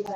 Good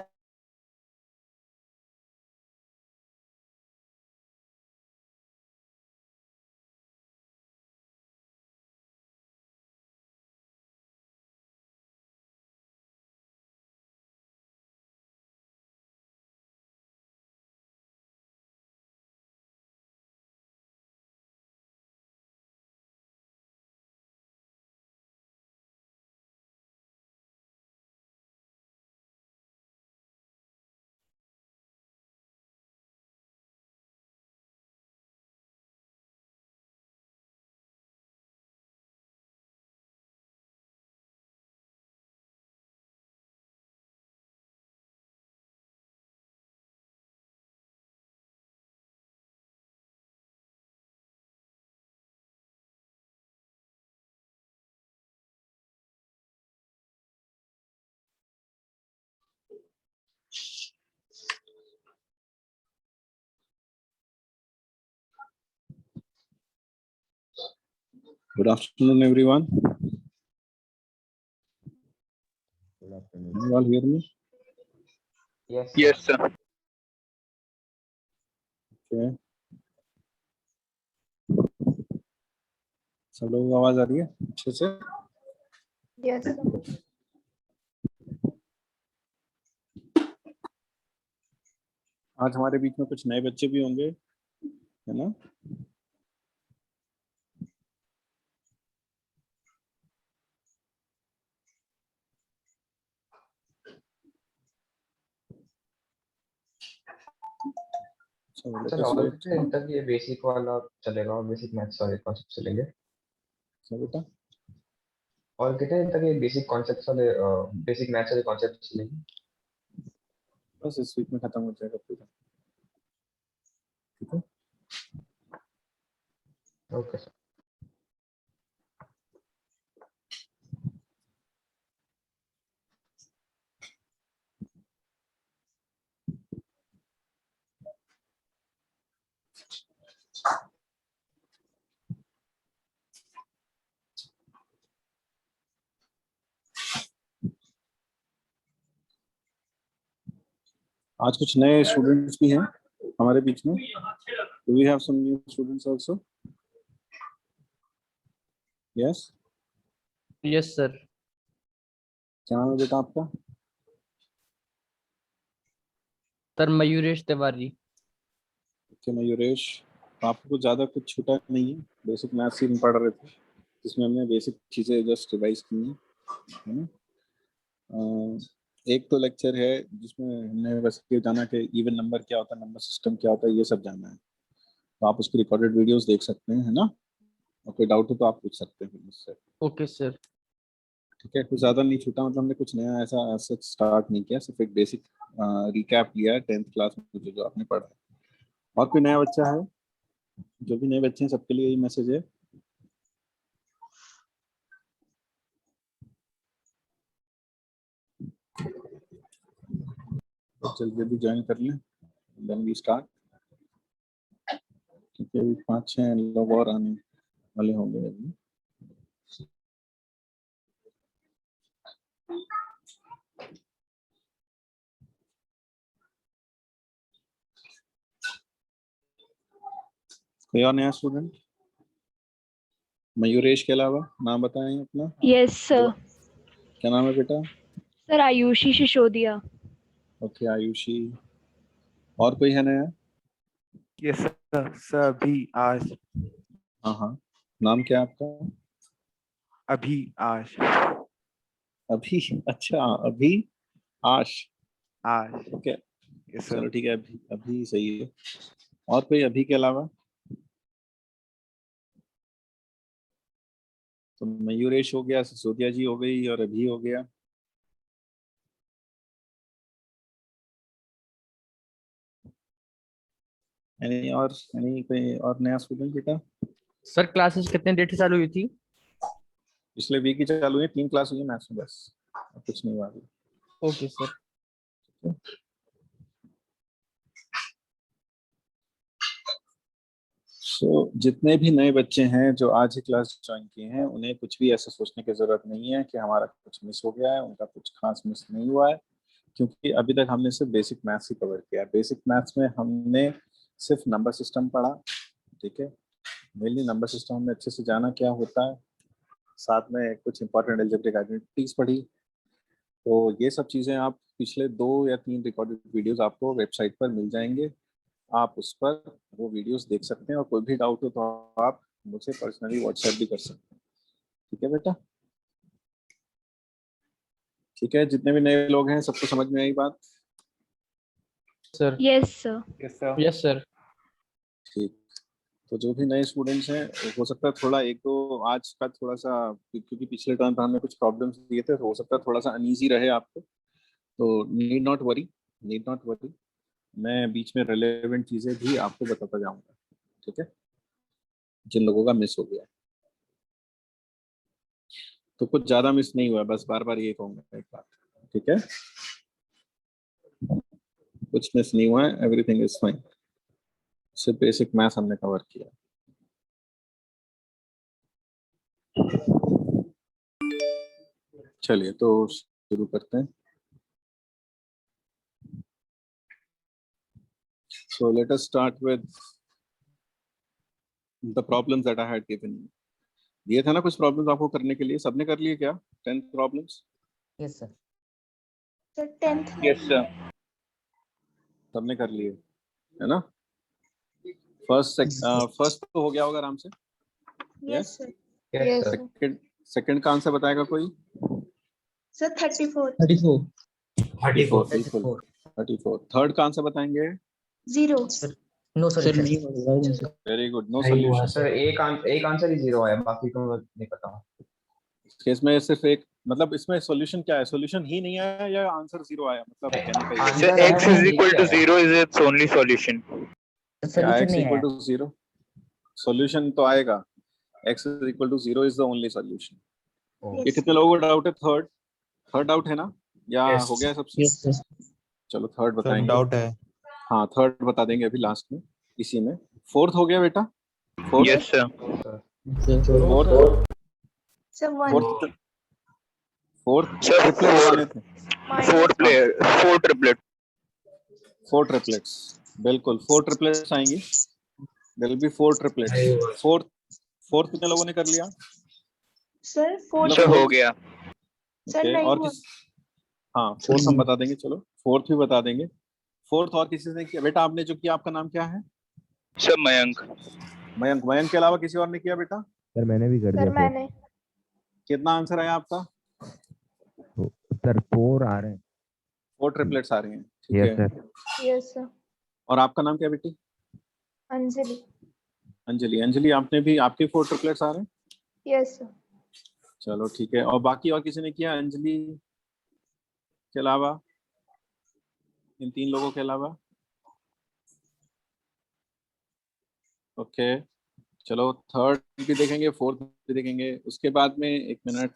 afternoon, everyone. Good afternoon. You all hear me? Yes, Yes, sir. Okay. सब लोगों को आवाज आ रही है अच्छे से? Yes, sir. आज हमारे बीच में कुछ नए बच्चे भी होंगे, है ना? सर और तक ये बेसिक वाला चलेगा और बेसिक मैथ्स वाले कॉन्सेप्ट चलेंगे। बेटा और कितने दिन तक ये बेसिक कॉन्सेप्ट्स वाले बेसिक मैथ्स वाले कॉन्सेप्ट चलेंगे? बस इस वीक में खत्म हो जाएगा पूरा, ठीक है? Okay sir. आज कुछ नए स्टूडेंट्स भी हैं हमारे बीच में। Do we have some new students also? Yes. Yes, sir. क्या नाम है बेटा आपका? सर मयूरेश तिवारी। ओके मयूरेश, आपको कुछ ज़्यादा कुछ छूटा नहीं है, बेसिक मैथ्स ही पढ़ रहे थे जिसमें हमने बेसिक चीज़ें जस्ट रिवाइज की हैं, है ना? एक तो लेक्चर है जिसमें हमने बस ये जाना कि इवन नंबर क्या होता है, नंबर सिस्टम क्या होता है, ये सब जानना है। तो आप उसकी रिकॉर्डेड वीडियोस देख सकते हैं, है ना? और कोई डाउट हो तो आप पूछ सकते हैं मुझसे। Okay sir. ठीक है, कुछ ज़्यादा नहीं छूटा, मतलब हमने कुछ नया ऐसा स्टार्ट नहीं किया, सिर्फ एक बेसिक रिकैप लिया है 10th क्लास में जो आपने पढ़ा है। और कोई नया बच्चा है? जो भी नए बच्चे हैं सबके लिए यही मैसेज है। जल्दी जल्दी ज्वाइन कर लें, देन वी स्टार्ट, क्योंकि अभी 5-6 लोग और आने वाले होंगे अभी। कोई और नया स्टूडेंट? मयूरेश के अलावा नाम बताएं अपना। Yes, sir. क्या नाम है बेटा? Sir, Ayushi Shishodia. Okay Ayushi. और कोई है नया? यस सर, सभी आज। हाँ हाँ, नाम क्या है आपका? अभी आज। अभी? अच्छा, अभी आश। आज। Okay yes sir. चलो ठीक है, अभी अभी सही है। और कोई अभी के अलावा? तो मयूरेश हो गया, सिसोदिया जी हो गई और अभी हो गया। एनी कोई और नया स्टूडेंट बेटा? सर क्लासेस कितने डेट से चालू हुई थी? पिछले वीक ही चालू हुई, 3 क्लास हुई है मैथ्स में बस, और कुछ नहीं हुआ अभी। Okay sir. जितने भी नए बच्चे हैं जो आज ही क्लास ज्वाइन किए हैं, उन्हें कुछ भी ऐसा सोचने की जरूरत नहीं है कि हमारा कुछ मिस हो गया है। उनका कुछ खास मिस नहीं हुआ है। क्योंकि अभी तक हमने सिर्फ बेसिक मैथ्स ही कवर किया है। बेसिक मैथ्स में हमने सिर्फ नंबर सिस्टम पढ़ा, ठीक है। मेनली नंबर सिस्टम हमने अच्छे से जाना क्या होता है, साथ में कुछ इंपॉर्टेंट अलजेब्रिक आइडेंटिटीज पढ़ी। तो ये सब चीज़ें आप पिछले 2 या 3 रिकॉर्डेड वीडियोस आपको वेबसाइट पर मिल जाएंगे, आप उस पर वो वीडियोस देख सकते हैं। और कोई भी डाउट हो तो आप मुझे पर्सनली व्हाट्सएप भी कर सकते हैं, ठीक है बेटा। ठीक है, जितने भी नए लोग हैं सबको समझ में आई बात? Sir Yes, sir. Yes sir. Yes sir. ठीक, तो जो भी नए स्टूडेंट्स हैं हो सकता है थोड़ा एक दो आज का थोड़ा सा, क्योंकि पिछले टर्म पर हमने कुछ प्रॉब्लम्स दिए थे, तो हो सकता है थोड़ा सा अनईजी रहे आपको, तो need not worry, need not worry. मैं बीच में रिलेवेंट चीज़ें भी आपको बताता जाऊंगा, ठीक है, जिन लोगों का मिस हो गया। तो कुछ ज़्यादा मिस नहीं हुआ, बस बार बार ये कहूँगा एक बात, ठीक है, कुछ मिस नहीं हुआ है, एवरीथिंग इज फाइन। सिर्फ बेसिक मैथ्स हमने कवर किया। चलिए तो शुरू करते हैं। So let us start with the problems that I had given you. दिए था ना कुछ प्रॉब्लम्स आपको करने के लिए, सबने कर लिए क्या 10 problems? Yes sir. Sir, 10th. Yes sir. सबने कर लिए है ना? फर्स्ट तो हो गया होगा आराम से। Yes, sir. Yes, Yes, sir. sir. Second का आंसर बताएगा कोई? Sir, 34. 34 बिल्कुल 34। थर्ड का आंसर बताएंगे? 0. No sir sir. नहीं होगा sir. Very good, no solution. Sir एक आंसर ही 0 आया, बाकी तो नहीं पता। इस केस में सिर्फ एक, मतलब इसमें सॉल्यूशन क्या है? सॉल्यूशन ही नहीं आया या आंसर 0 आया, मतलब कहने का ये है। Answer sir x is equal to 0 is its only solution. क्या सॉल्यूशन x नहीं इक्वल आया। टू 0? सॉल्यूशन तो आएगा, x is equal to 0 is the only solution. ये कितने लोगों को डाउट है? थर्ड डाउट है ना, या Yes. हो गया सबसे? Yes sir. चलो थर्ड सब बताएंगे। डाउट है। हाँ थर्ड बता देंगे अभी लास्ट में इसी में। फोर्थ हो गया बेटा? Fourth Yes sir. Fourth Sir, 1. Fourth Sir, triplet बनाने थे। Four triplet. 4 ट्रिपलेट्स, बिल्कुल 4 ट्रिपलेट्स आएंगी। There will be 4 triplets. Fourth कितने लोगों ने कर लिया? Sir, 4. सर हो गया। Sir, Okay, नहीं और हुआ. किस? हाँ फोर्थ हम बता देंगे, चलो फोर्थ भी बता देंगे। फोर्थ और किसी ने किया? बेटा आपने जो किया, आपका नाम क्या है? सर मयंक। मयंक के अलावा किसी और ने किया बेटा? सर मैंने भी कर Sir, दिया। मैंने. कितना आंसर आया आपका? सर 4 आ रहे हैं। 4 ट्रिपलेट्स आ रहे हैं, ठीक यस है। सर। Yes, sir. और आपका नाम क्या बेटी? अंजलि. अंजलि आपने भी, आपके 4 ट्रिपलेट्स आ रहे हैं? Yes, sir. चलो ठीक है। और बाकी और किसी ने किया अंजलि के अलावा, इन 3 लोगों के अलावा? ओके चलो थर्ड भी देखेंगे, फोर्थ भी देखेंगे, उसके बाद में एक मिनट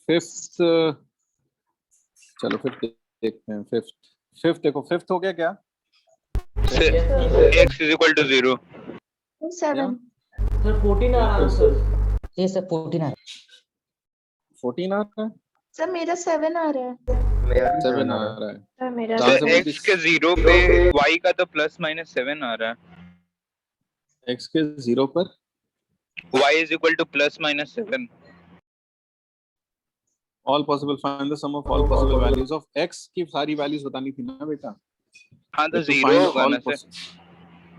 फिफ्थ। चलो फिफ्थ देखते हैं। फिफ्थ देखो, फिफ्थ हो गया क्या? x is equal to 0. 7. Sir 14 आ रहा है सर। यस सर 14 आ 14 आ रहा है? Sir, मेरा 7 आ रहा है. मेरा भी 7 7 आ आ रहा है। रहा है। Sir, मेरा कहाँ से सर बोलती? x के 0 पे y का तो प्लस माइनस 7 आ रहा है। x के 0 पर y is equal to plus minus 7. All possible, find the sum of all possible values of x की सारी वैल्यूज बतानी थी ना बेटा। हाँ तो तो 0 find होगा all ना सर।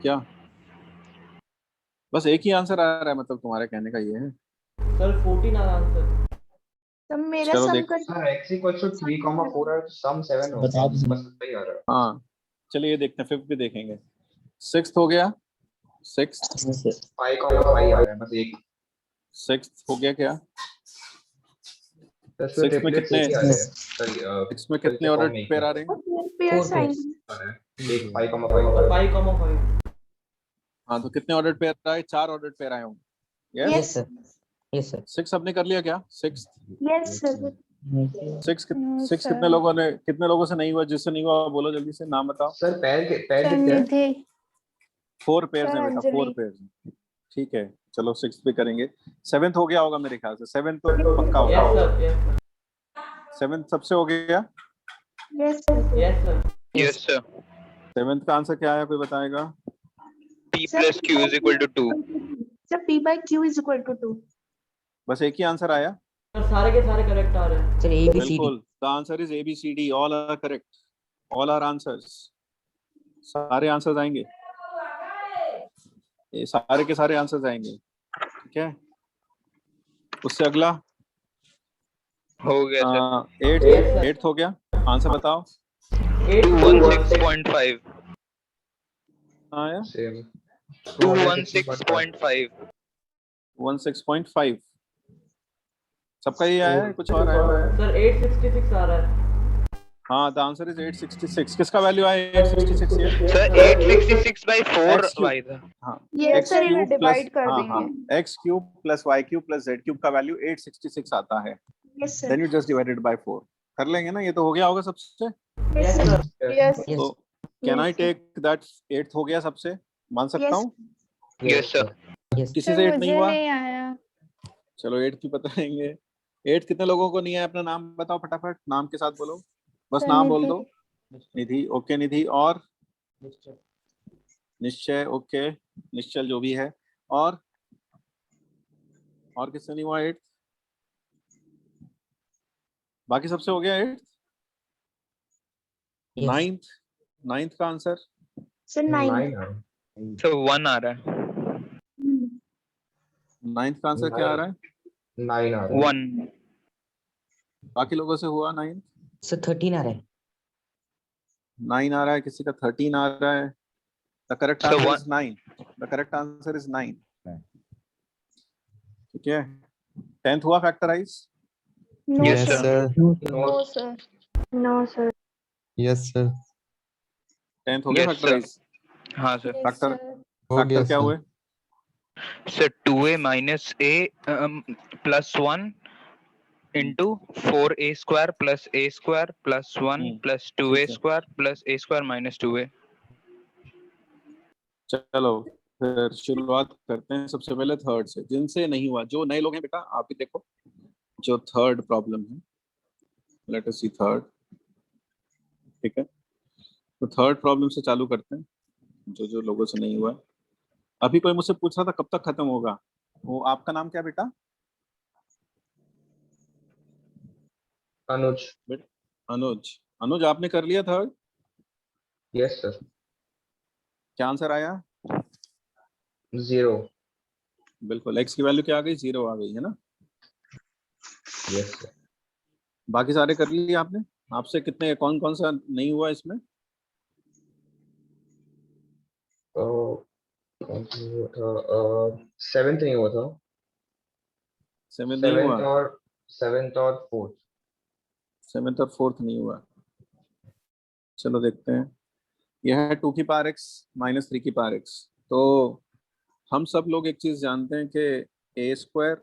क्या बस एक ही आंसर आ रहा है, मतलब तुम्हारे कहने का ये है? सर 14 आ रहा है सर। Sir, मेरा चलो सम देखो। कर. सर x इक्वल टू 3,4 है, सम 7 होगा, बता दो। बस इतना ही आ रहा है। हाँ चलिए ये देखते हैं, फिफ्थ भी देखेंगे। सिक्स्थ हो गया? सिक्स्थ 5,5 आ रहा है, बस एक। सिक्स्थ हो गया क्या? सर Six में ट्रिपलेट कितने? एक ही आ रहे हैं। सर सिक्स में कितने ऑर्डर पेयर आ रहे हैं? 4 pairs Four आएंगे. एक 5,5 5,5। हाँ तो कितने ऑर्डर पेयर आए? 4 ऑर्डर पेयर आए होंगे। Yes Yes. Sir. Yes sir. 6 सबने कर लिया क्या? 6 Yes, sir. 6 sir. कितने लोगों से नहीं हुआ? जिससे नहीं हुआ बोलो जल्दी से, नाम बताओ। सर पैर Sir, कितने हैं? निधि. 4 पेयर Sir, हैं बेटा, अंजलि. 4 पेयर। ठीक है चलो 6 भी करेंगे। 7th हो गया होगा मेरे ख्याल से, 7th तो पक्का होगा। Yes sir. 7th सबसे हो गया? Yes, sir. Yes, sir. Yes, sir. Seventh का आंसर क्या है, कोई बताएगा? P plus Q is equal to 2. Sir, P by Q is equal to 2. बस एक ही आंसर आया? सर सारे के सारे करेक्ट आ रहे हैं। Sir, A, B, C, D. बिल्कुल, the answer is A B C D, all are correct, all are answers, सारे आंसर्स आएंगे, ये सारे के सारे आंसर्स आएंगे, ठीक है। उससे अगला हो गया सर। एट्थ हो गया, आंसर बताओ। 216.5. हाँ यार, Same. 216.5. 16.5 सबका ये आया है, कुछ और आया है? सर 866 आ रहा है। हाँ, द आंसर इज 866। किसका वैल्यू आया 866 ये? Sir 866 by 4 X cube. y था। हाँ, Yes, x sir, इन्हें cube divide plus- कर हाँ, देंगे। हाँ, x cube plus y cube plus z cube का वैल्यू 866 आता है। Yes, sir. Then you just divide it by 4। कर लेंगे ना, ये तो हो गया होगा सबसे। Yes, sir. Yes. Yes. तो can I Yes, sir. Take that 8th हो गया सबसे, मान सकता Yes. हूँ? Yes, sir. Yes. किसी से 8 नहीं हुआ? नहीं आया। चलो 8 की बताएंगे। 8 कितने लोगों को नहीं है? अपना नाम बताओ फटाफट, नाम के साथ बोलो, बस नाम बोल दो। निधि, ओके निधि, और निश्चय, ओके निश्चल, जो भी है। और किससे नहीं हुआ 8? बाकी सबसे हो गया 8। Yes. नाइन्थ का आंसर Sir, 9. 9. So 1 आ रहा है। नाइन्थ का आंसर क्या आ रहा है? 9 आ रहा है। 1. बाकी लोगों से हुआ 9? Sir, 13 आ रहा है। 9 आ रहा है, किसी का 13 आ रहा है। The correct So answer one- is 9। The correct answer is 9। ठीक है। 10th हुआ factorise? No, Yes, sir. sir. No, sir. No, sir. Yes sir 10th हो गया Yes, sir. फैक्टराइज? हाँ सर। Yes, Factor- sir. हो गया फैक्टर क्या sir हुए? Sir 2a minus a plus 1 into 4a square plus a square plus 1 plus 2a ठीक है। square plus a square minus 2a. चलो फिर शुरुआत करते हैं सबसे पहले थर्ड से, जिनसे नहीं हुआ। जो नए लोग हैं बेटा, आप भी देखो जो थर्ड प्रॉब्लम है। लेट अस सी थर्ड। ठीक है, तो थर्ड प्रॉब्लम से चालू करते हैं, जो लोगों से नहीं हुआ। अभी कोई मुझसे पूछ रहा था कब तक खत्म होगा, वो आपका नाम क्या बेटा? अनुज। अनुज आपने कर लिया थर्ड? Yes sir. क्या आंसर आया? 0। बिल्कुल, एक्स की वैल्यू क्या आ गई? 0 आ गई है ना। Yes sir. बाकी सारे कर लिए आपने? आपसे कितने, कौन कौन सा नहीं हुआ इसमें? कौन सा हुआ था? 7th नहीं हुआ था। 7 नहीं हुआ? 7th और 4th। 7th और 4th नहीं हुआ। चलो देखते हैं। यह है 2 की पावर x माइनस 3 की पावर x। तो हम सब लोग एक चीज जानते हैं कि a square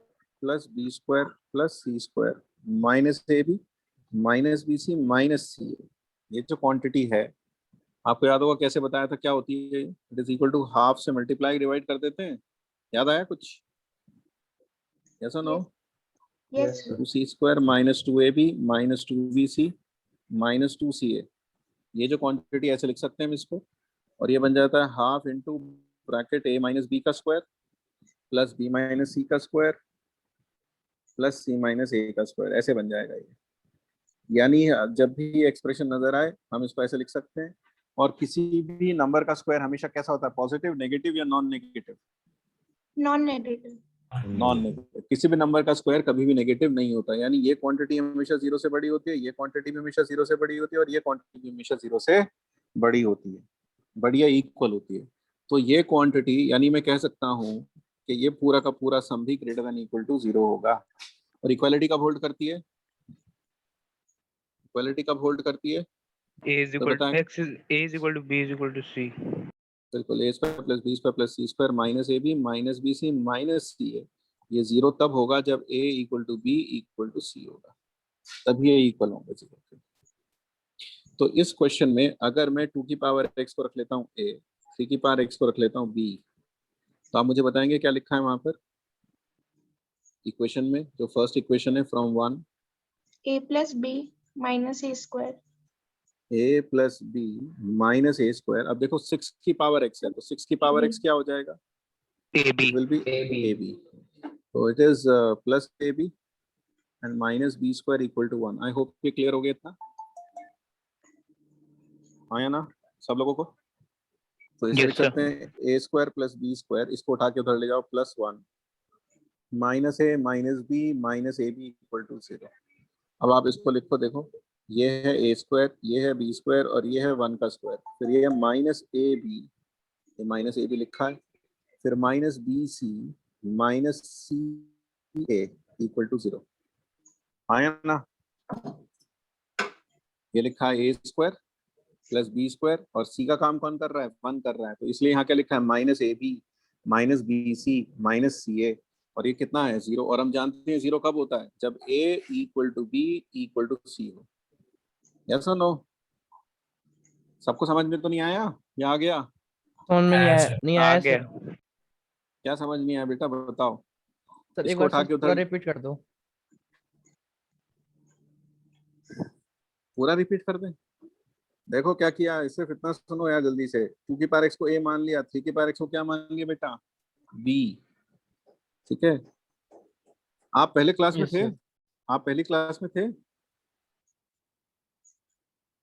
plus B square plus C square minus A B minus B C minus C, ये जो क्वांटिटी है, आपको याद होगा कैसे बताया था क्या होती है? It is equal to half से मल्टीप्लाई डिवाइड कर देते हैं। याद आया कुछ? यस और no? Yes, sir. 2c square minus 2ab minus 2bc minus 2ca, ये जो क्वांटिटी ऐसे लिख सकते हैं हम इसको, और ये बन जाता है half into bracket a minus B का square plus b minus C का square plus c minus a का स्क्वायर, ऐसे बन जाएगा ये। यानी जब भी एक्सप्रेशन नजर आए हम इसको ऐसे लिख सकते हैं। और किसी भी नंबर का स्क्वायर हमेशा कैसा होता है? पॉजिटिव, नेगेटिव या non negative? Non-negative. Non negative. किसी भी नंबर का स्क्वायर कभी भी नेगेटिव नहीं होता। यानी ये क्वांटिटी हमेशा 0 से बड़ी होती है, ये क्वांटिटी भी हमेशा 0 से बड़ी होती है, और ये क्वांटिटी भी हमेशा 0 से बड़ी होती है, बढ़िया इक्वल होती है। तो ये क्वांटिटी, यानी मैं कह सकता हूँ कि ये पूरा का पूरा सम भी ग्रेटर देन इक्वल टू 0 होगा। और इक्वालिटी कब होल्ड करती है? इक्वालिटी कब होल्ड करती है? A is equal to बताएं। x is A is equal to B is equal to C. बिल्कुल, A square plus B square plus C square minus A B minus B C minus C है। ये 0 तब होगा जब a equal to B equal to C होगा, तभी ये equal होंगे 0 के। तो इस क्वेश्चन में अगर मैं 2 की पावर x को रख लेता हूँ a, 3 की पावर x को रख लेता हूँ b, तो आप मुझे बताएंगे क्या लिखा है वहां पर इक्वेशन में? जो फर्स्ट इक्वेशन है from 1 A plus B minus A square. A plus B minus A square. अब देखो 6 की पावर x है, तो 6 की पावर x क्या हो जाएगा? AB. It will be AB. AB. So it is plus AB and minus B square equal to 1. I hope ये clear हो गया इतना? हाँ या ना सब लोगों को? तो इसे Yes, लिख sir. सकते हैं a square plus b square, इसको उठा के उधर ले जाओ, plus 1 minus a minus b minus A B equal to 0। अब आप इसको लिखो, देखो ये है a स्क्वायर, ये है b स्क्वायर और ये है 1 का स्क्वायर, फिर ये है माइनस ए बी, ये माइनस ए बी लिखा है, फिर minus B C minus C A equal to 0। आया ना? ये लिखा है A square plus B square और सी का काम कौन कर रहा है? 1 कर रहा है, तो इसलिए यहाँ क्या लिखा है? Minus A B minus B C minus C A, और ये कितना है? 0। और हम जानते हैं 0 कब होता है? जब a equal to B equal to C हो। यस और नो? सबको समझ में तो नहीं आया या आ गया? समझ में नहीं आ आया गया। सर। क्या समझ नहीं आया बेटा, बताओ। सर एक इसको बार उठा के पूरा उधर रिपीट कर दो। पूरा रिपीट कर दें? देखो क्या किया, इससे इतना सुनो यार जल्दी से। 2 की पावर x को a मान लिया, 3 की पावर x को क्या मान लिया बेटा? b। ठीक है, आप पहले क्लास में Yes, थे? sir. आप पहली क्लास में थे?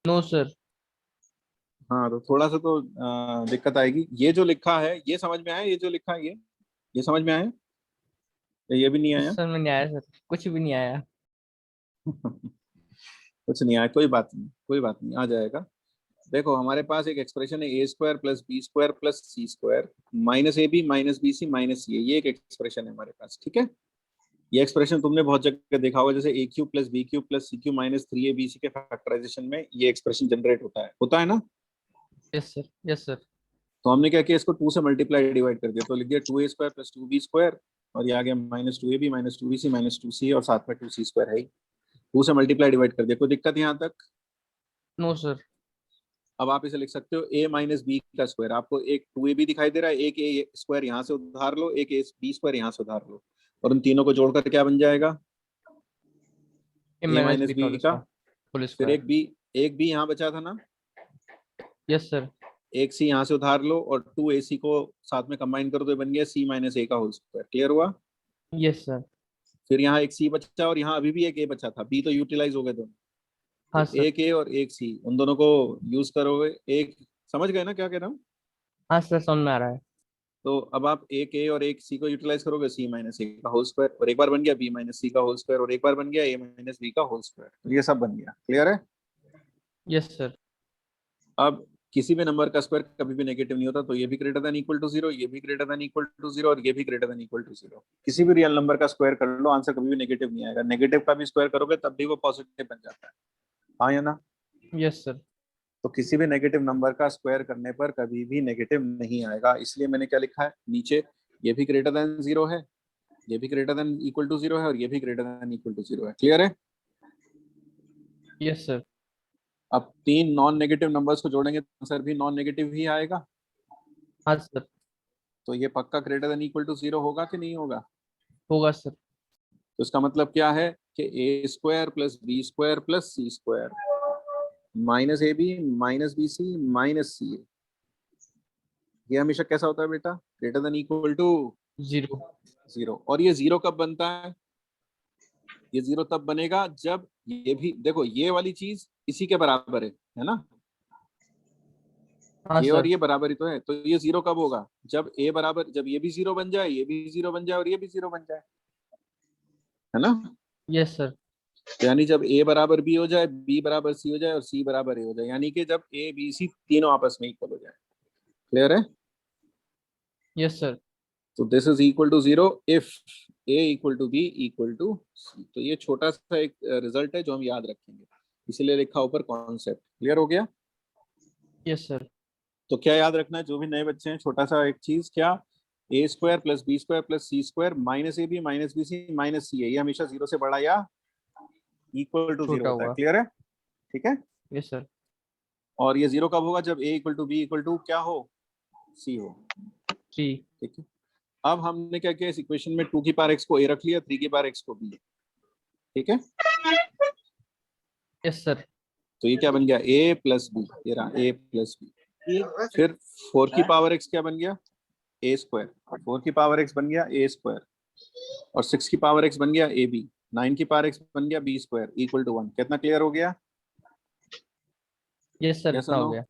No sir. हाँ, तो थोड़ा सा तो दिक्कत आएगी। ये जो लिखा है ये समझ में आया? ये जो लिखा है ये समझ में आया या ये भी नहीं आया? समझ में नहीं आया सर, कुछ भी नहीं आया। कुछ नहीं आया, कोई बात नहीं, कोई बात नहीं, आ जाएगा। देखो हमारे पास एक एक्सप्रेशन है A square plus B square plus C square minus A B minus B C minus C, ये एक एक्सप्रेशन है हमारे पास। ठीक है, ये एक्सप्रेशन तुमने बहुत जगह देखा होगा, जैसे A cube plus B cube plus C cube minus 3 A B C के फैक्टराइजेशन में ये एक्सप्रेशन जनरेट होता है ना? Yes sir, yes sir. तो हमने क्या किया, इसको 2 से मल्टीप्लाई डिवाइड कर दिया, तो लिख दिया 2a square plus 2b square, और ये आ गया minus 2ab minus 2bc minus 2c, और साथ में 2c स्क्वायर है ही। 2 से मल्टीप्लाई डिवाइड कर दिया, कोई दिक्कत यहाँ तक? No sir. अब आप इसे लिख सकते हो a माइनस बी का स्क्वायर। आपको एक 2ab दिखाई दे रहा है, एक a स्क्वायर यहाँ से उधार लो, एक b स्क्वायर यहाँ से उधार लो, और उन तीनों को जोड़कर क्या बन जाएगा? a माइनस बी का, फिर एक b यहाँ बचा था ना? Yes sir. एक सी यहाँ से उधार लो और 2ac को साथ में कंबाइन करो, तो बन गया c माइनस a का होल स्क्वायर। क्लियर हुआ? Yes sir. फिर यहाँ एक c बचा और यहाँ अभी भी एक a बचा था, b तो यूटिलाइज हो गए दोनों। हाँ तो सर। एक a और एक c, उन दोनों को यूज करोगे। एक समझ गए ना क्या कह रहा हूँ? हाँ सर, समझ में आ रहा है। तो अब आप एक a और एक c को यूटिलाइज करोगे, c माइनस a का होल स्क्वायर, और एक बार बन गया b माइनस c का होल स्क्वायर, और एक बार बन गया a माइनस b का होल स्क्वायर। तो ये सब बन गया। क्लियर है? Yes sir. अब किसी भी नंबर का स्क्वायर कभी भी नेगेटिव नहीं होता, तो ये भी ग्रेटर देन इक्वल टू 0, ये भी ग्रेटर देन इक्वल टू 0, और ये भी ग्रेटर देन इक्वल टू 0। किसी भी रियल नंबर का स्क्वायर कर लो, आंसर कभी भी नेगेटिव नहीं आएगा। नेगेटिव का भी स्क्वायर करोगे तब भी वो पॉजिटिव बन जाता है। हाँ या ना? Yes sir. तो किसी भी नेगेटिव नंबर का स्क्वायर करने पर कभी भी नेगेटिव नहीं आएगा। इसलिए मैंने क्या लिखा है नीचे, ये भी ग्रेटर देन 0 है, ये भी ग्रेटर देन इक्वल टू 0 है, और ये भी ग्रेटर देन इक्वल टू 0 है। क्लियर है? Yes sir. अब 3 नॉन नेगेटिव नंबर्स को जोड़ेंगे तो आंसर भी नॉन नेगेटिव ही आएगा। हाँ सर। तो ये पक्का ग्रेटर देन इक्वल टू 0 होगा कि नहीं होगा? होगा सर। तो इसका मतलब क्या है कि A square plus B square plus C square minus A B minus B C minus C A, ये हमेशा कैसा होता है बेटा? Greater than equal to 0। और ये 0 कब बनता है? ये 0 तब बनेगा जब ये भी, देखो ये वाली चीज इसी के बराबर है ना? हाँ ये सर। और ये बराबर ही तो है। तो ये 0 कब होगा? जब a बराबर, जब ये भी 0 बन जाए, ये भी 0 बन जाए, और ये भी 0 बन जाए, है ना? Yes sir. यानी जब a बराबर b हो जाए, b बराबर c हो जाए, और c बराबर a हो जाए, यानी कि जब a b c तीनों आपस में इक्वल हो जाए। क्लियर है? Yes sir. तो this is equal to 0 if a equal to b equal to c। तो ये छोटा सा एक रिजल्ट है जो हम याद रखेंगे, इसलिए लिखा ऊपर कॉन्सेप्ट। क्लियर हो गया? Yes sir. तो क्या याद रखना है जो भी नए बच्चे हैं? छोटा सा एक चीज, क्या? A square plus B square plus C square minus A B minus B C minus C है, ये हमेशा 0 से बड़ा या इक्वल टू 0 होता है। क्लियर है? ठीक है? Yes sir. और ये 0 कब होगा? जब a equal to B equal to क्या हो? c हो। 3। ठीक है, अब हमने क्या किया, इस इक्वेशन में 2 की पावर x को a रख लिया, 3 की पावर x को b। ठीक है? Yes sir. तो ये क्या बन गया, a प्लस बी, ये रहा a प्लस बी। फिर 4 की पावर x क्या बन गया, a स्क्वायर। 4 की पावर x बन गया a स्क्वायर, और 6 की पावर x बन गया ab। 9 की पावर x बन गया b स्क्वायर इक्वल टू 1। कितना क्लियर हो गया? यस सर, Yes or इतना हो no? गया।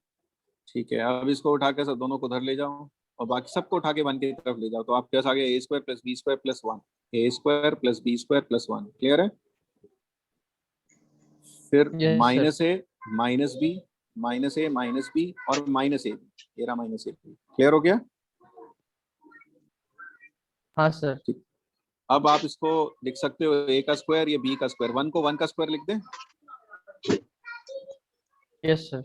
ठीक है, अब इसको उठा के सब दोनों को उधर ले जाओ और बाकी सबको उठा के 1 की तरफ ले जाओ, तो आपके पास आ गया a square plus b square plus 1, a square plus b square plus 1। Clear है? फिर Yes, minus a minus b minus a minus b और माइनस a, ये रहा माइनस a। क्लियर हो गया? हाँ सर। ठीक, अब आप इसको लिख सकते हो a का स्क्वायर, ये b का स्क्वायर। 1 को 1 का स्क्वायर लिख दें। Yes sir.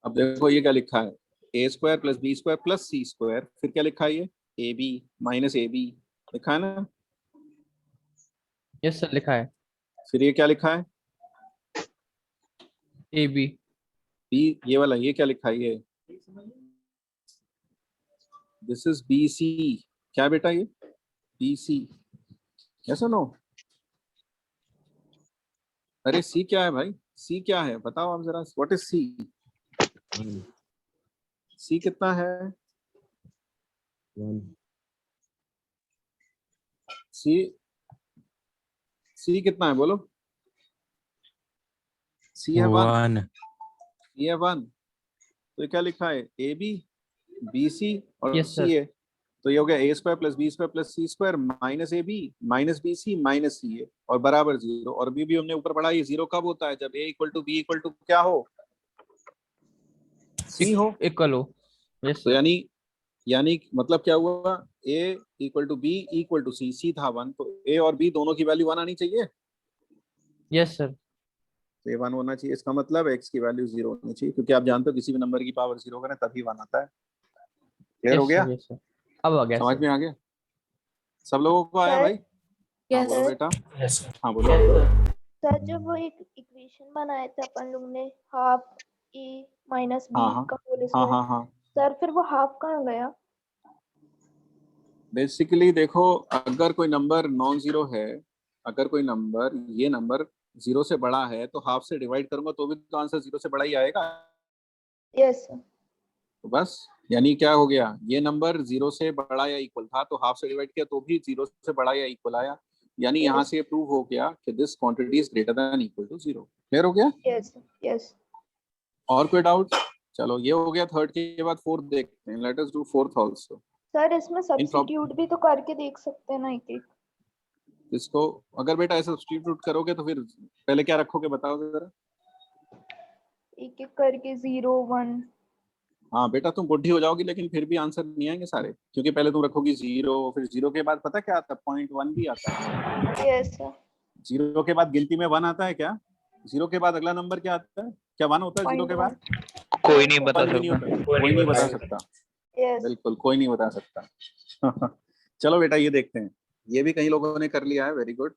अब देखो ये क्या लिखा है, a square plus b square plus c square. फिर क्या लिखा है, ये ab माइनस ab लिखा है ना। यस सर, लिखा है फिर ये क्या लिखा है, ए बी। b, ये वाला ये क्या लिखा है, ये दिस इज bc। क्या बेटा ये bc, यस और नो? अरे c क्या है भाई, c क्या है बताओ आप जरा, व्हाट इज c? c कितना है, 1 c कितना है बोलो? c है 1, ये है 1। तो ये क्या लिखा है, ए बी बी सी और Yes, sir. सी है। तो ये हो गया ए square plus B square plus C square minus A B minus B C minus C A और बराबर 0। और भी हमने ऊपर पढ़ा, ये 0 कब होता है, जब A equal to B equal to क्या हो, सी हो। इक्वल हो। यस तो सर। यानी मतलब क्या हुआ, a equal to B equal to c, c था 1, तो ए और बी दोनों की वैल्यू 1 आनी चाहिए। Yes sir. तो ये 1 होना चाहिए, इसका मतलब x की वैल्यू 0 होनी चाहिए, क्योंकि आप जानते हो किसी भी नंबर की पावर 0 करें तभी 1 आता है। क्लियर हो गया? Yes sir. अब आ गया समझ सर। में आ गया सब लोगों को? आया सर, भाई? हाँ यस बोलो सर। बेटा। यस हाँ बोलो। Yes sir. सर जब वो एक इक्वेशन बनाए थे अपन लोग ने, हाफ ए माइनस बी हाँ हाँ का होल हाँ स्क्वायर, हाँ हाँ सर फिर वो हाफ कहाँ गया? बेसिकली देखो, अगर कोई नंबर नॉन जीरो है, अगर कोई नंबर, ये नंबर 0 से बड़ा है, तो हाफ से डिवाइड करूंगा तो भी तो आंसर 0 से बड़ा ही आएगा। Yes sir. तो बस यानी क्या हो गया, ये नंबर 0 से बड़ा या इक्वल था, तो हाफ से डिवाइड किया तो भी 0 से बड़ा या इक्वल आया। यानी यहाँ से प्रूव हो गया कि this quantity is greater than equal to 0। Clear हो गया? Yes yes. और कोई डाउट? चलो ये हो गया थर्ड के बाद फोर्थ देखते हैं। Late us do fourth also. Sir इसमें सब्स्टिट्यूट भी तो करके देख सकते हैं ना एक एक। इसको अगर बेटा ऐसे सब्स्टिट्यूट करोगे तो फिर पहले क्या रखोगे बताओ जरा। एक एक करके 0 1। हाँ बेटा तुम बुढ़ी हो जाओगी लेकिन फिर भी आंसर नहीं आएंगे सारे, क्योंकि पहले तुम रखोगी 0, फिर 0 के बाद पता क्या आता है, 0.1 भी आता है। Yes sir. 0 के बाद गिनती में 1 आता है क्या? 0 के बाद अगला नंबर क्या आता है, क्या 1 होता है 0 के बाद? कोई नहीं बता 1 भी नहीं सकता। होता, कोई नहीं बता सकता। यस। बिल्कुल कोई नहीं बता सकता। चलो बेटा ये देखते हैं, ये भी कई लोगों ने कर लिया है, वेरी गुड।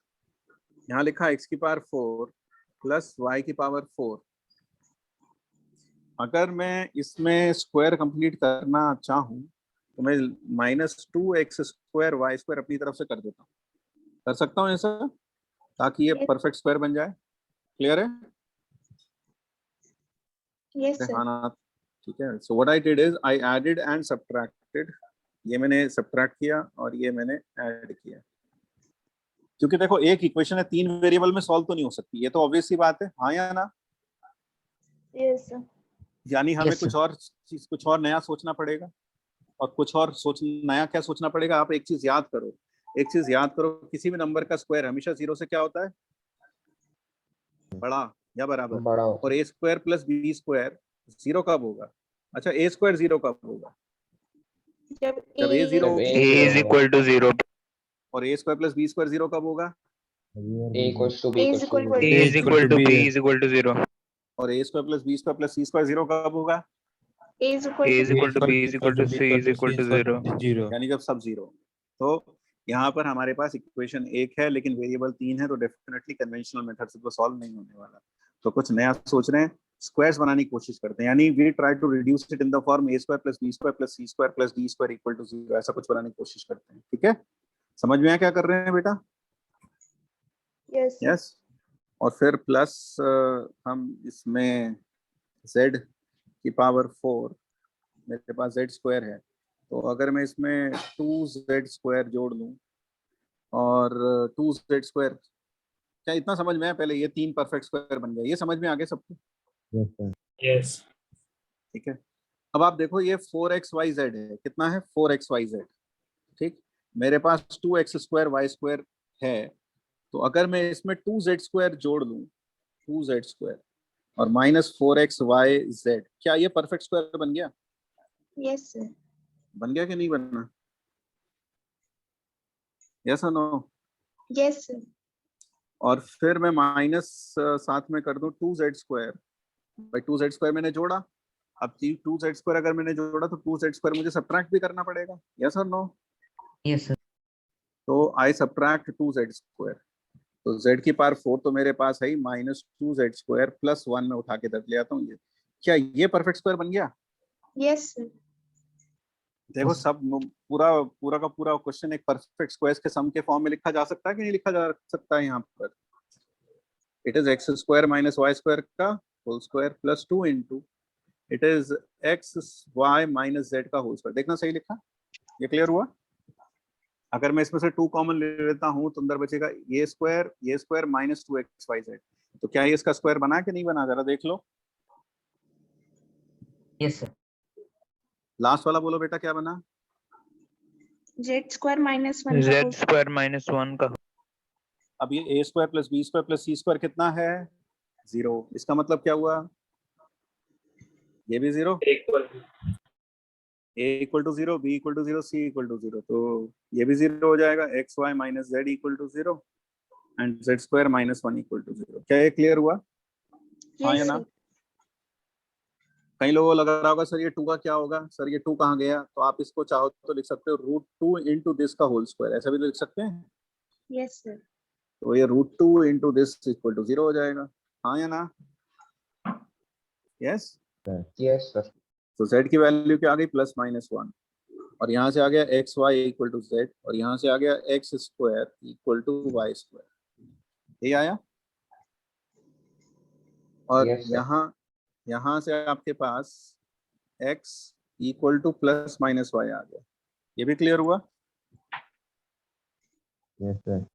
यहाँ लिखा x की पावर 4 प्लस y की पावर 4। अगर मैं इसमें स्क्वायर कंप्लीट करना चाहूँ तो मैं -2x स्क्वायर y स्क्वायर अपनी तरफ से कर देता हूँ। कर सकता हूँ ऐसा, ताकि ये परफेक्ट स्क्वायर बन जाए। क्लियर है? Yes sir. हाँ ठीक है। So what I did is I added and subtracted. ये मैंने सब्ट्रैक्ट किया और ये मैंने ऐड किया, क्योंकि देखो एक इक्वेशन है 3 वेरिएबल में सॉल्व तो नहीं हो सकती, ये तो ऑब्वियस सी बात है। हाँ या ना? Yes sir. यानी हमें Yes, कुछ और चीज, कुछ और नया सोचना पड़ेगा। और कुछ और नया क्या सोचना पड़ेगा, आप एक चीज याद करो, एक चीज याद करो, किसी भी नंबर का स्क्वायर हमेशा 0 से क्या होता है, बड़ा या बराबर। बड़ा हो। और a square plus B square 0 कब होगा? अच्छा a स्क्वायर 0 कब होगा? जब जब a 0 जब A is equal to 0. और a square plus B square 0 कब होगा? A equals to B A equals is equal to to A is equal to B is equal to 0. और a square plus B square plus C square 0 कब होगा? A is equal A is to equal to B is equal to C is equal to 0. यानी जब सब 0। तो यहाँ पर हमारे पास इक्वेशन 1 है लेकिन वेरिएबल 3 है, तो डेफिनेटली कन्वेंशनल मेथड से तो सॉल्व नहीं होने वाला। तो कुछ नया सोच रहे हैं, स्क्वायर्स बनाने की कोशिश करते हैं। यानी we try to reduce it in the form a square plus b square plus c square plus d square equal to 0, ऐसा कुछ बनाने की कोशिश करते हैं। ठीक है, समझ में आया क्या कर रहे हैं बेटा? यस। यस और फिर प्लस हम इसमें z की पावर 4, मेरे पास z स्क्वायर है, तो अगर मैं इसमें 2z स्क्वायर जोड़ लूं और 2z स्क्वायर, क्या इतना समझ में आया? पहले ये 3 परफेक्ट स्क्वायर बन गया, ये समझ में आ गया सबको? Yes sir. यस। ठीक है। अब आप देखो ये 4xyz है, कितना है? 4xyz। ठीक, मेरे पास 2x स्क्वायर y स्क्वायर है, तो अगर मैं इसमें 2z स्क्वायर जोड़ लूं, 2z स्क्वायर और माइनस 4xyz, क्या ये परफेक्ट स्क्वायर बन गया? Yes sir. बन गया कि नहीं बनना? यस और नो? Yes sir. और फिर मैं माइनस साथ में कर दूं 2z स्क्वायर, भाई 2z स्क्वायर मैंने जोड़ा, अब 2z स्क्वायर अगर मैंने जोड़ा तो 2z स्क्वायर मुझे सब्ट्रैक्ट भी करना पड़ेगा। यस और नो? Yes, sir. तो आई सब्ट्रैक्ट 2z स्क्वायर, तो z की पावर 4 तो मेरे पास है ही, माइनस 2z स्क्वायर प्लस 1 में उठा के दर ले आता हूँ। ये क्या ये परफेक्ट स्क्वायर बन गया? Yes sir. देखो सब पूरा पूरा का पूरा क्वेश्चन एक परफेक्ट स्क्वायर्स के सम के फॉर्म में लिखा जा सकता है कि नहीं लिखा जा सकता है? यहाँ पर it is x square minus y square का whole square plus 2 into it is x y minus z का होल स्क्वायर। देखना सही लिखा? ये क्लियर हुआ? अगर मैं इसमें से 2 कॉमन ले लेता हूँ तो अंदर बचेगा ये स्क्वायर माइनस 2xyz। तो क्या ये इसका स्क्वायर बना कि नहीं बना? जरा देख लो। Yes, sir. लास्ट वाला बोलो बेटा, क्या बना? Z square minus 1 z square minus 1 का। अब ये a square plus b square plus c square कितना है? 0। इसका मतलब क्या हुआ? ये भी 0, a equal to 0, b equal to 0, c equal to 0, तो ये भी 0 हो जाएगा। X y minus z equal to 0 and z square minus 1 equal to 0। क्या ये क्लियर हुआ? हाँ या ना? कई लोगों को लग रहा होगा सर ये 2 का क्या होगा, सर ये 2 कहाँ गया? तो आप इसको चाहो तो लिख सकते हो रूट 2 इंटू दिस का होल स्क्वायर, ऐसा भी लिख सकते हैं। Yes sir. तो ये root 2 into this equal to 0 हो जाएगा। हाँ या ना? Yes yes sir. तो z की वैल्यू क्या आ गई? प्लस माइनस 1, और यहाँ से आ गया x y equal to z, और यहाँ से आ गया x square equal to y square. ये आया? और Yes, sir. यहाँ से आपके पास x equal to plus minus y आ गया। ये भी क्लियर हुआ? Yes sir.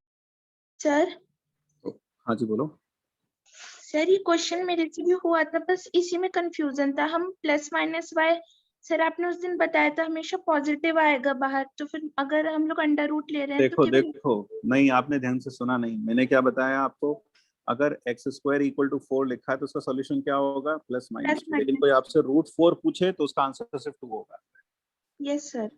सर हाँ जी बोलो। सर ये क्वेश्चन मेरे से भी हुआ था, बस इसी में कंफ्यूजन था। हम प्लस माइनस वाई, सर आपने उस दिन बताया था हमेशा पॉजिटिव आएगा बाहर, तो फिर अगर हम लोग अंडर रूट ले रहे हैं देखो तो देखो, नहीं आपने ध्यान से सुना नहीं। मैंने क्या बताया आपको? अगर एक्स स्क्वायर इक्वल टू 4 लिखा है तो उसका सॉल्यूशन क्या होगा? Plus minus. लेकिन कोई आपसे रूट 4 पूछे तो उसका आंसर सिर्फ 2 होगा। Yes sir.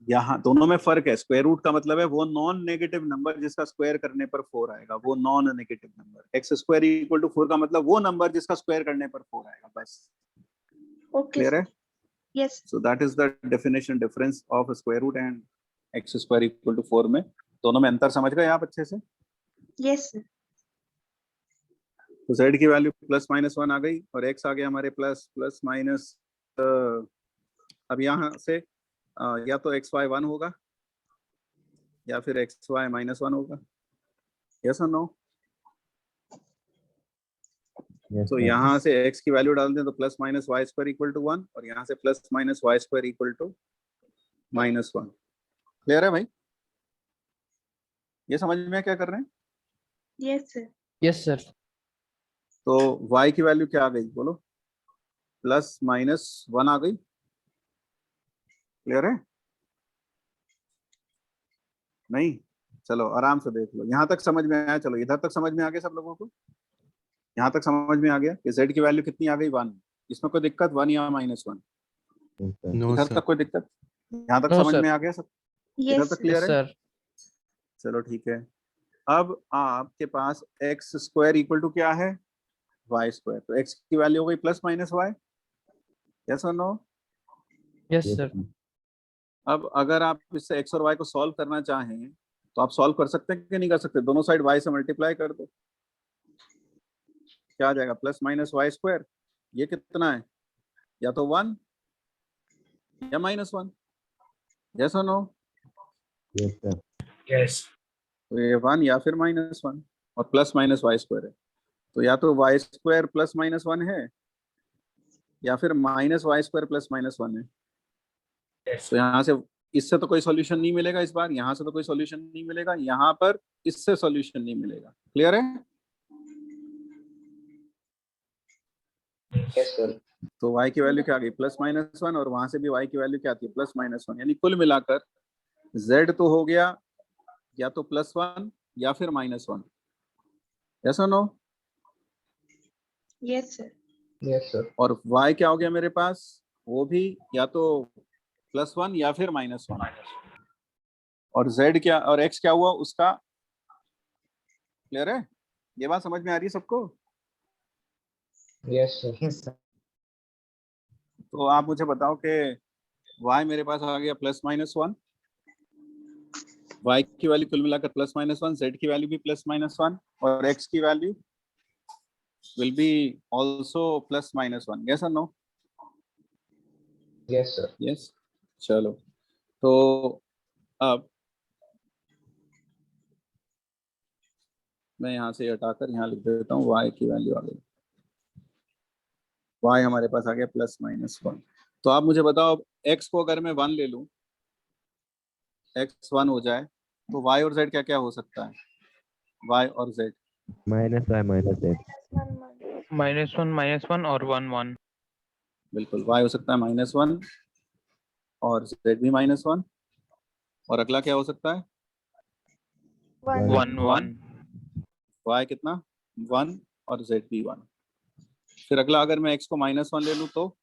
यहाँ दोनों में फर्क है। स्क्वायर रूट का मतलब है वो नॉन नेगेटिव नंबर जिसका स्क्वायर करने पर 4 आएगा, वो non negative number. X square equal to 4 का मतलब वो नंबर जिसका स्क्वायर करने पर 4 आएगा, बस। ओके क्लियर है? Yes. So that is the definition difference of square root and x square equal to 4 में। दोनों में अंतर समझ गए आप अच्छे से? Yes sir. तो z की वैल्यू प्लस माइनस 1 आ गई और x आ गया हमारे प्लस माइनस। अब यहाँ से या तो एक्स वाई 1 होगा या फिर एक्स वाई माइनस 1 होगा। यस और नो? तो यहाँ से x की वैल्यू डाल दें तो plus minus y square equal to 1, और यहाँ से plus minus y square equal to minus 1। Clear है भाई? ये समझ में क्या कर रहे हैं? Yes sir. Yes, sir. तो y की वैल्यू क्या आ गई बोलो? प्लस माइनस 1 आ गई। क्लियर है? नहीं? चलो आराम से देख लो। यहाँ तक समझ में आया? चलो इधर तक समझ में आ गया सब लोगों को? यहाँ तक समझ में आ गया कि z की वैल्यू कितनी आ गई? 1। इसमें कोई दिक्कत? 1 या माइनस 1? इधर तक कोई दिक्कत? यहाँ तक No, समझ sir. में आ गया सब? इधर यस तक क्लियर Yes, है? sir. चलो ठीक है। अब आपके पास एक्स स्क्वायर इक्वल टू क्या है? Y square. तो एक्स की वैल्यू हो गई प्लस माइनस वाई। यस और नो? Yes, sir. अब अगर आप इससे एक्स और वाई को सॉल्व करना चाहें तो आप सॉल्व कर सकते हैं कि नहीं कर सकते? दोनों साइड वाई से मल्टीप्लाई कर दो। क्या आ जाएगा? Plus minus y square. ये कितना है? या तो 1 या माइनस 1। यस और नो? Yes sir. यस। तो ये 1 या फिर माइनस 1, और प्लस माइनस वाई स्क्वायर है। तो या तो y square plus minus one है या फिर minus y square plus minus one है। तो यहाँ से इससे तो कोई सॉल्यूशन नहीं मिलेगा इस बार, यहाँ से तो कोई सॉल्यूशन नहीं मिलेगा, यहाँ पर इससे सॉल्यूशन नहीं मिलेगा। क्लियर है? Yes sir. तो y की वैल्यू क्या आ गई प्लस माइनस वन, और वहां से भी y की वैल्यू क्या आती है प्लस माइनस वन। यानी कुल मिलाकर z तो हो गया या तो प्लस वन या फिर माइनस वन। यस और no? Yes sir. Yes sir. और y क्या हो गया मेरे पास, वो भी या तो प्लस वन या फिर माइनस वन। और z क्या और x क्या हुआ उसका। क्लियर है? ये बात समझ में आ रही है सबको? Yes sir. Yes sir. तो आप मुझे बताओ कि y मेरे पास आ गया प्लस माइनस वन, y की वैल्यू कुल मिलाकर प्लस माइनस वन, z की वैल्यू भी प्लस माइनस वन, और x की value will be also plus minus one. Yes or no? Yes sir. Yes. चलो, तो अब मैं यहाँ से हटाकर यहाँ लिख देता हूँ y की वैल्यू आ गई, y हमारे पास आ गया प्लस माइनस वन। तो आप मुझे बताओ अब x को अगर मैं वन ले लूँ, x वन हो जाए, तो y और z क्या क्या हो सकता है? y और z minus y minus z. -1 और 1 1। बिल्कुल, y हो सकता है माइनस वन और z भी माइनस वन, और अगला क्या हो सकता है? 1 1। y कितना? वन और z भी वन। फिर अगला अगर मैं x को माइनस वन ले लूँ तो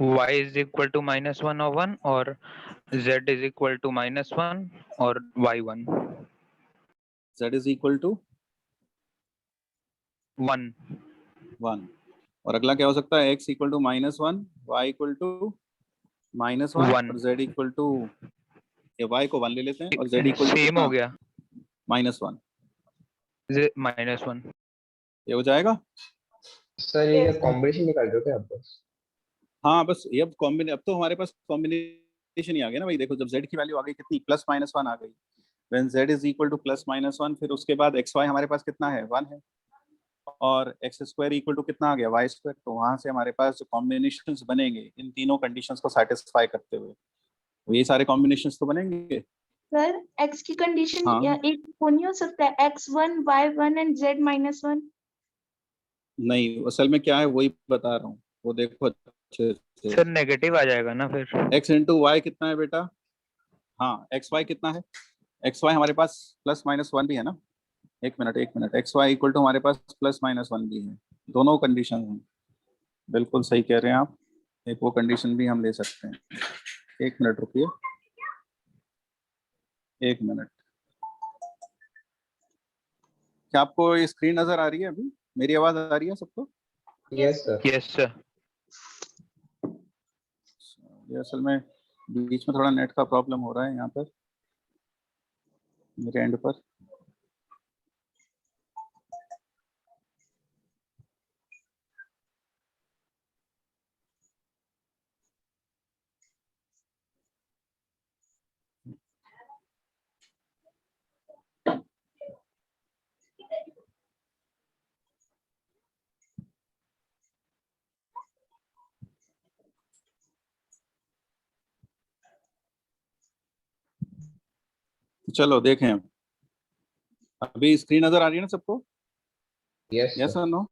y is equal to -1 और 1, और z is equal to -1 और y 1 z is equal to 1। One. और अगला क्या हो सकता है? x equal to minus one, y equal to minus one, One. और z इक्वल टू, ये y को वन ले लेते हैं और z इक्वल टू सेम हो गया, माइनस वन। -1। ये हो जाएगा। सर ये कॉम्बिनेशन निकाल दो क्या आप बस? हाँ बस ये अब अब तो हमारे पास कॉम्बिनेशन ही आ गया ना भाई। देखो जब z की वैल्यू आ गई कितनी, प्लस माइनस वन आ गई, when z is equal to plus minus one, फिर उसके बाद एक्स वाई हमारे पास कितना है? वन है, और एक्स स्क्वायर इक्वल टू कितना आ गया? Y square. तो वहां से हमारे पास जो कॉम्बिनेशंस बनेंगे इन तीनों कंडीशंस को सेटिस्फाई करते हुए, तो ये सारे कॉम्बिनेशंस तो बनेंगे। सर x की कंडीशन हाँ। या एक वो नहीं हो सकता है x1 y1 एंड z-1? नहीं, असल में क्या है वही बता रहा हूँ, वो देखो अच्छे से। सर नेगेटिव आ जाएगा ना फिर। x इंटू वाई कितना है बेटा? हाँ, एक्स वाई कितना है? एक्स वाई हमारे पास प्लस माइनस वन भी है ना। एक minute, x y equal to हमारे पास प्लस माइनस वन भी है, दोनों कंडीशन हैं। बिल्कुल सही कह रहे हैं आप, एक वो कंडीशन भी हम ले सकते हैं। एक मिनट रुकिए, एक मिनट। क्या आपको ये स्क्रीन नजर आ रही है? अभी मेरी आवाज आ रही है सबको? Yes sir. Yes sir. ये असल में बीच में थोड़ा नेट का प्रॉब्लम हो रहा है यहाँ पर मेरे एंड पर। चलो देखें, अभी स्क्रीन नजर आ रही है ना सबको? यस यस और नो?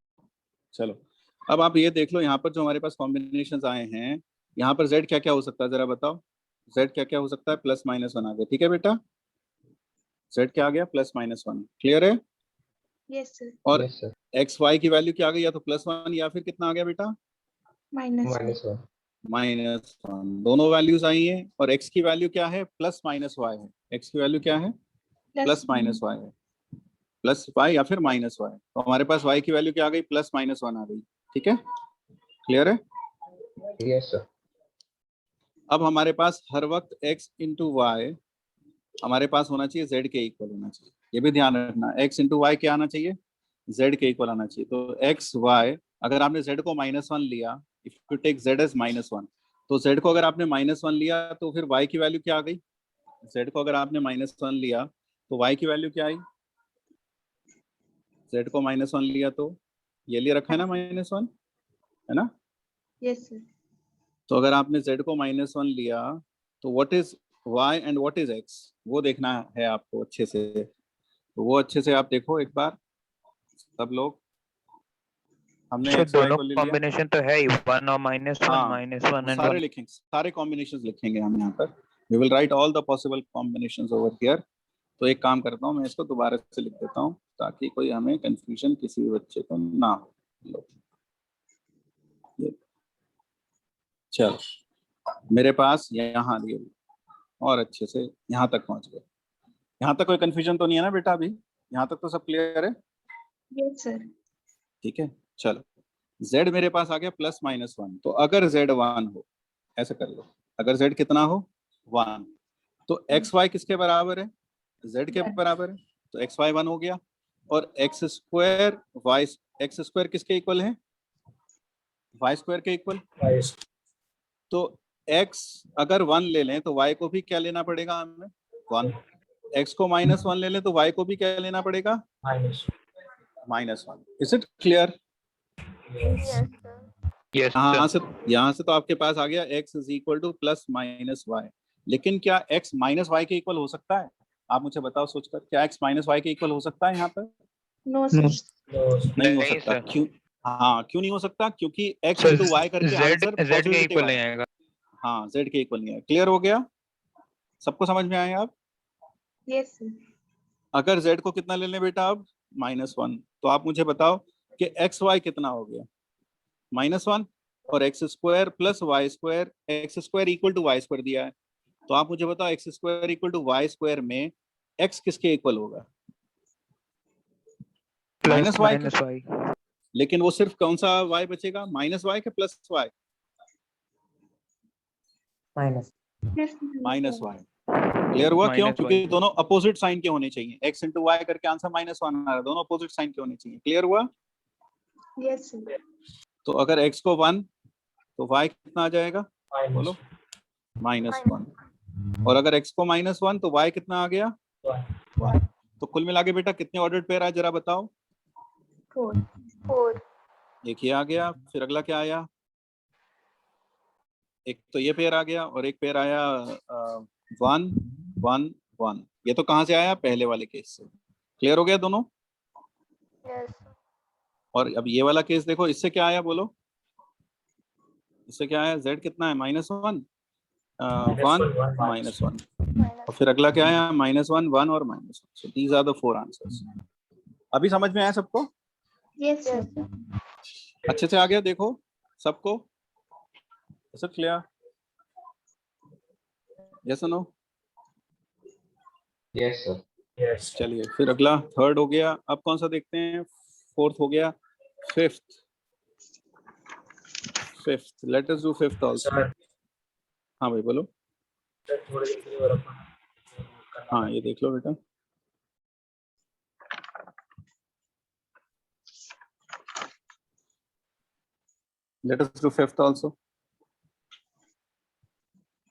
चलो अब आप ये देख लो, यहाँ पर जो हमारे पास कॉम्बिनेशंस आए हैं, यहाँ पर z क्या क्या हो सकता है जरा बताओ। z क्या क्या हो सकता है? प्लस माइनस वन आ गया, ठीक है बेटा? z क्या आ गया? Plus minus one. क्लियर है? Yes sir. और यस सर। एक्स वाई की वैल्यू क्या आ गई? या तो प्लस वन या फिर कितना आ गया बेटा? -1। Minus one. दोनों वैल्यूज आई हैं, और x की वैल्यू क्या है? प्लस माइनस वाई है। x की वैल्यू क्या है? प्लस माइनस वाई है, प्लस वाई या फिर माइनस वाई। तो हमारे पास y की वैल्यू क्या आ गई? प्लस माइनस वन आ गई, ठीक है? क्लियर है? Yes sir. अब हमारे पास हर वक्त x इंटू वाई हमारे पास होना चाहिए z के इक्वल होना चाहिए। ये भी ध्यान रखना, x इंटू वाई क्या आना चाहिए? z के इक्वल आना चाहिए। तो x y, अगर आपने z को माइनस वन लिया, if you take z as minus one, तो z को अगर आपने माइनस वन लिया तो फिर y की वैल्यू क्या आ गई? z को अगर आपने माइनस वन लिया तो y की वैल्यू क्या आई? z को -1 लिया तो ये लिए रखा है ना -1, है ना? Yes sir. तो अगर आपने z को -1 लिया तो what is y and what is x, वो देखना है आपको अच्छे से। तो वो अच्छे से आप देखो एक बार सब लोग। हमने सर x y दोनों को ले लिया। कॉम्बिनेशन तो है ही, 1 और -1 हाँ, -1 एंड सारे 1। लिखेंगे, सारे कॉम्बिनेशंस लिखेंगे हम यहाँ पर। We will write all the possible combinations over here. तो एक काम करता हूँ, मैं इसको दोबारा से लिख देता हूँ ताकि कोई हमें कंफ्यूजन किसी भी बच्चे को ना हो। लो, ये चलो, मेरे पास यहाँ दिए और अच्छे से यहाँ तक पहुँच गए। यहाँ तक कोई कंफ्यूजन तो नहीं है ना बेटा? अभी यहाँ तक तो सब क्लियर है? Yes sir. ठीक है, चलो। z मेरे पास आ गया +-1। तो अगर z 1 हो, ऐसे कर लो, अगर z कितना हो 1, तो x y किसके बराबर है? z के बराबर है। तो x y 1 हो गया। और x² किसके इक्वल है? y² के इक्वल। तो x अगर 1 ले लें तो y को भी क्या लेना पड़ेगा हमें? 1। x को -1 ले लें तो y को भी क्या लेना पड़ेगा? -1। Is it clear? यस यहाँ सर। से तो आपके पास आ गया x = +-y। लेकिन क्या x -y के इक्वल हो सकता है? आप मुझे बताओ सोचकर, क्या x -y के इक्वल हो सकता है यहाँ पर? No sir. नहीं हो नहीं सकता। सर। क्यों? हाँ, क्यों नहीं हो सकता? क्योंकि x सर × y करके आंसर z के इक्वल नहीं आएगा। हाँ, z के इक्वल नहीं है। क्लियर हो गया? सबको समझ में आया? आप यस सर। अगर z को कितना ले लें बेटा अब? -1। तो आप मुझे बताओ कि x y कितना हो गया? -1 और x² + y², x² = y² दिया है। तो आप मुझे बताओ x² = y² में x किसके इक्वल होगा? -y के। -y। लेकिन वो सिर्फ कौन सा y बचेगा? -y के +y? माइनस। -y। क्लियर हुआ? क्यों? -y। क्योंकि दोनों अपोजिट साइन के होने चाहिए। x × y करके आंसर -1 आ रहा है, दोनों अपोजिट साइन के होने चाहिए। क्लियर हुआ? Yes sir. तो अगर x को 1 तो y कितना आ जाएगा? बोलो। -1। और अगर x को -1 तो y कितना आ गया? 1। तो कुल मिला के बेटा कितने ऑर्डर्ड पेयर आए जरा बताओ? 4। एक ये आ गया, फिर अगला क्या आया? एक तो ये पेयर आ गया और एक पेयर आया 1 1 1। ये तो कहाँ से आया? पहले वाले केस से। क्लियर हो गया दोनों? और अब ये वाला केस देखो, इससे क्या आया बोलो? इससे क्या आया? z कितना है? -1 1 -1। और फिर अगला क्या आया? -1 1 और -1। So these are the 4 answers. अभी समझ में आया सबको? Yes sir. अच्छे से आ गया देखो सबको? सब क्लियर? यस और नो? Yes sir. चलिए, फिर अगला थर्ड हो गया। अब कौन सा देखते हैं? फोर्थ हो गया। Fifth late us do fifth also. हाँ भाई बोलो। हाँ, ये देख लो बेटा। Late us do fifth also.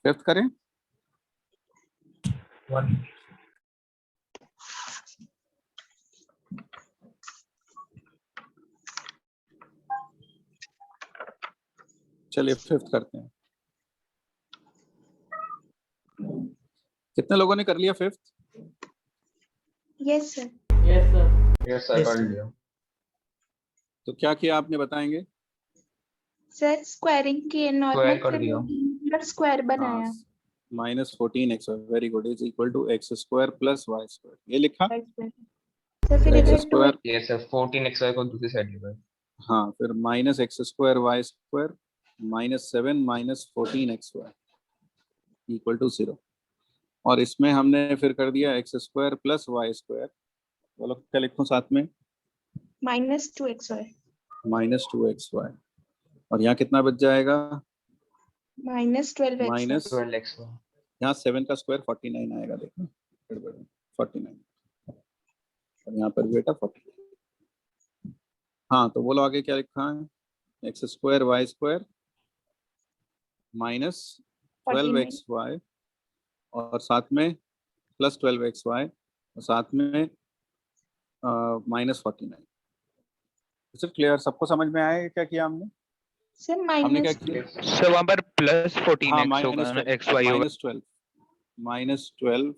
Fifth करें? 1 चलिए फिफ्थ करते हैं। कितने लोगों ने कर लिया fifth? Yes sir. Yes sir. Yes sir, कर लिया। तो क्या किया आपने बताएंगे? सर स्क्वायरिंग किए, स्क्वायर नॉर्मल कर दिया। मतलब स्क्वायर बनाया। -14x very good is equal to x² + y²। ये लिखा? सर फिर इधर 2 x²। यस सर, 14xy को दूसरी साइड ले गए। हाँ, फिर -x² y² -7 -14xy = 0। और इसमें हमने फिर कर दिया x² + y²। बोलो क्या लिखूं साथ में? -2xy -2xy। और यहाँ कितना बच जाएगा? -12xy minus 12xy। यहाँ 7 का स्क्वायर 49 आएगा। देखो 49 और यहाँ पर बेटा 49। हाँ, तो बोलो आगे क्या लिखा है? x² y² -12xy और साथ में +12xy और साथ में -49। सर क्लियर, सबको समझ में आया क्या किया हमने? सर हमने क्या माइनस किया? सर वहाँ पर प्लस 14x होगा ना, xy होगा। -12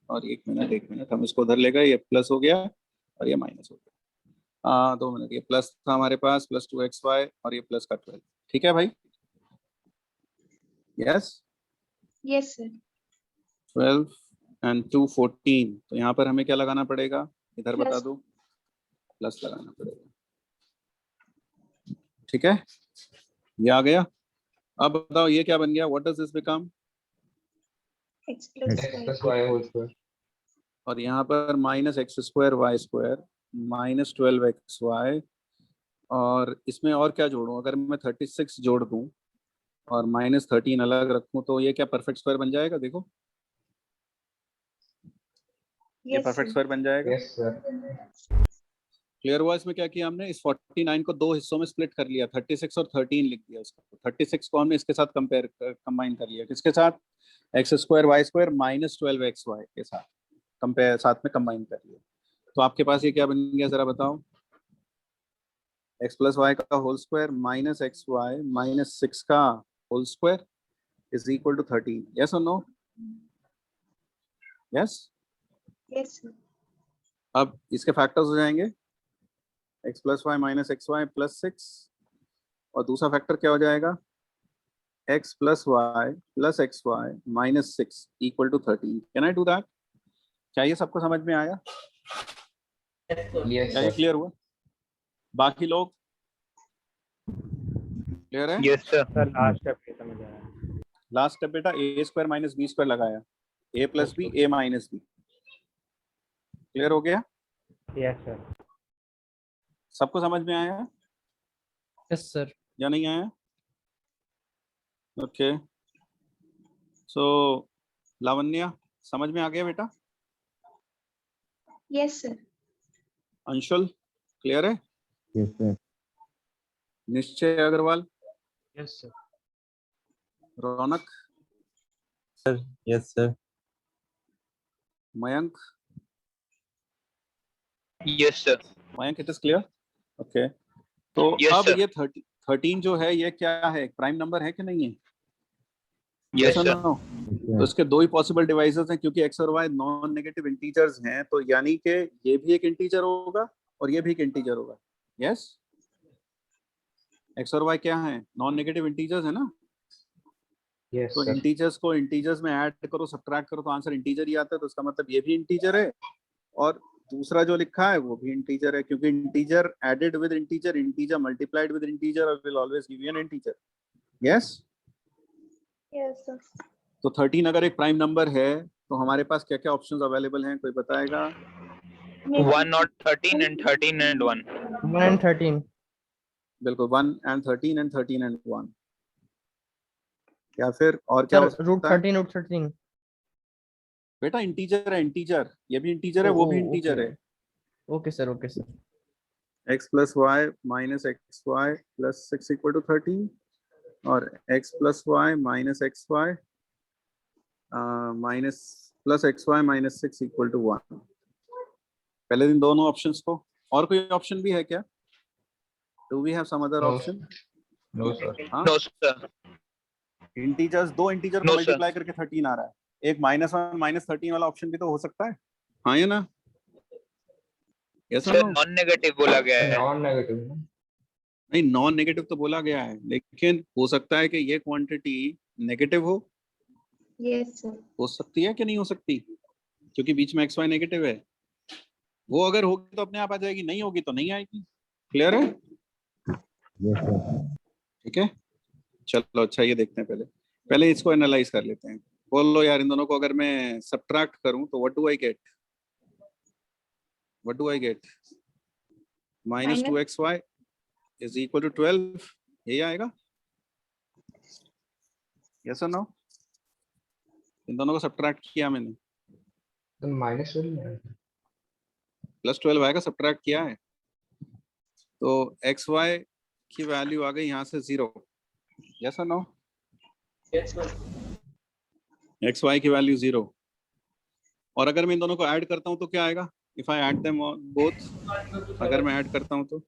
और एक मिनट हम इसको उधर ले गए, ये प्लस हो गया और ये माइनस हो गया। 2 मिनट, ये प्लस था हमारे पास, प्लस 2xy और ये प्लस का 12। ठीक है भाई? Yes, yes sir. 12 एंड 2 14। तो यहाँ पर हमें क्या लगाना पड़ेगा? इधर बता प्लस। दो, प्लस लगाना पड़ेगा। ठीक है, ये आ गया। अब बताओ ये क्या बन गया? What does this become? x plus x y। plus y whole square. और यहाँ पर -x² माइनस 12xy, और इसमें और क्या जोड़ूं? अगर मैं 36 जोड़ दूं और -13 अलग रखूं तो ये क्या परफेक्ट स्क्वायर बन जाएगा? देखो ये Yes, परफेक्ट sir. स्क्वायर बन जाएगा। Yes sir. क्लियर हुआ? इसमें क्या किया हमने? इस 49 को दो हिस्सों में स्प्लिट कर लिया, 36 और 13 लिख दिया उसको। 36 को हमने इसके साथ कंबाइन कर लिया, किसके साथ? x² y² माइनस 12xy के साथ साथ में कंबाइन कर लिया। तो आपके पास ये क्या बन गया जरा बताओ? x प्लस वाई का whole square minus xy minus 6 का whole square is equal to 13। Yes और नो? यस। Yes, sir. अब इसके फैक्टर्स हो जाएंगे x plus y minus xy plus 6, और दूसरा फैक्टर क्या हो जाएगा? x plus y plus xy minus 6 equal to 13। Can I do that? क्या ये सबको समझ में आया? Yes क्या ये sir. क्लियर हुआ? बाकी लोग क्लियर है? Yes sir. Sir last step नहीं समझ आया। लास्ट स्टेप बेटा a² माइनस b² लगाया, a plus b a minus b। Clear हो गया? Yes sir. सबको समझ में आया यस सर। या नहीं आया? ओके, सो लावण्या समझ में आ गया बेटा? Yes, sir. अंशुल क्लियर है? Yes sir. Nishchay Agarwal, yes sir. Raunak, yes sir. Mayank, yes sir. Mayank it is clear? Okay, तो Yes, अब sir. ये 13 जो है ये क्या है? एक प्राइम नंबर है कि नहीं है? Yes Yes or sir. no? तो इसके दो ही पॉसिबल डिवाइसेस हैं, क्योंकि x और y नॉन नेगेटिव इंटीजर्स हैं, तो यानी कि ये भी एक इंटीजर होगा और ये भी एक इंटीजर होगा। यस, x और y क्या है? नॉन नेगेटिव इंटीजर्स है ना? Yes तो sir. इंटीजर्स को इंटीजर्स में ऐड करो, सब्ट्रैक्ट करो तो आंसर इंटीजर ही आता है। तो इसका मतलब ये भी इंटीजर है और दूसरा जो लिखा है वो भी इंटीजर है, क्योंकि integer added with integer, integer multiplied with integer will always give you an integer. Yes, Yes, sir. तो 13 अगर एक प्राइम नंबर है तो हमारे पास क्या क्या ऑप्शंस अवेलेबल हैं? कोई बताएगा? 1 और 13 and 13 and 1. 1 and 13. बिल्कुल, 1 and 13 and 13 and 1, या फिर और क्या हो Sir, root सकता है? 13, root 13. बेटा इंटीजर है, इंटीजर, ये भी इंटीजर है, वो भी इंटीजर है। Okay sir, okay sir. x plus y minus x y plus 6 equal to 13 और x plus y minus x y minus plus x y minus 6 equal to 1। पहले दिन दोनों ऑप्शंस को, और कोई ऑप्शन भी है क्या? Do we have some other No. Option? No sir. No sir. Integers, दो इंटीजर को No, sir. मल्टीप्लाई करके 13 आ रहा है। एक -1 -13 वाला ऑप्शन भी तो हो सकता है, हाँ या ना? Yes sir no? Non negative बोला गया है। Non-negative. नहीं, नॉन नेगेटिव तो बोला गया है, लेकिन हो सकता है कि ये क्वांटिटी नेगेटिव हो Yes, sir. सकती है कि नहीं हो सकती, क्योंकि बीच में एक्स वाई नेगेटिव है। वो अगर होगी तो अपने आप आ जाएगी, नहीं होगी तो नहीं आएगी। क्लियर है? Yes sir. ठीक है, चलो अच्छा ये देखते हैं, पहले इसको एनालाइज कर लेते हैं। बोलो यार, इन दोनों को अगर मैं सब्ट्रैक्ट करूं तो what do I get? What do I get? Minus- -2xy is equal to 12, यही आएगा? यस और नो? इन दोनों को सब्ट्रैक्ट किया मैंने, Then minus will प्लस 12 आएगा, सब्ट्रैक्ट किया है तो एक्स वाई की वैल्यू आ गई यहाँ से 0। यस और no? Yes, sir. X y की वैल्यू 0, और अगर मैं इन दोनों को ऐड करता हूँ तो क्या आएगा? If I add them both, अगर मैं ऐड करता हूँ तो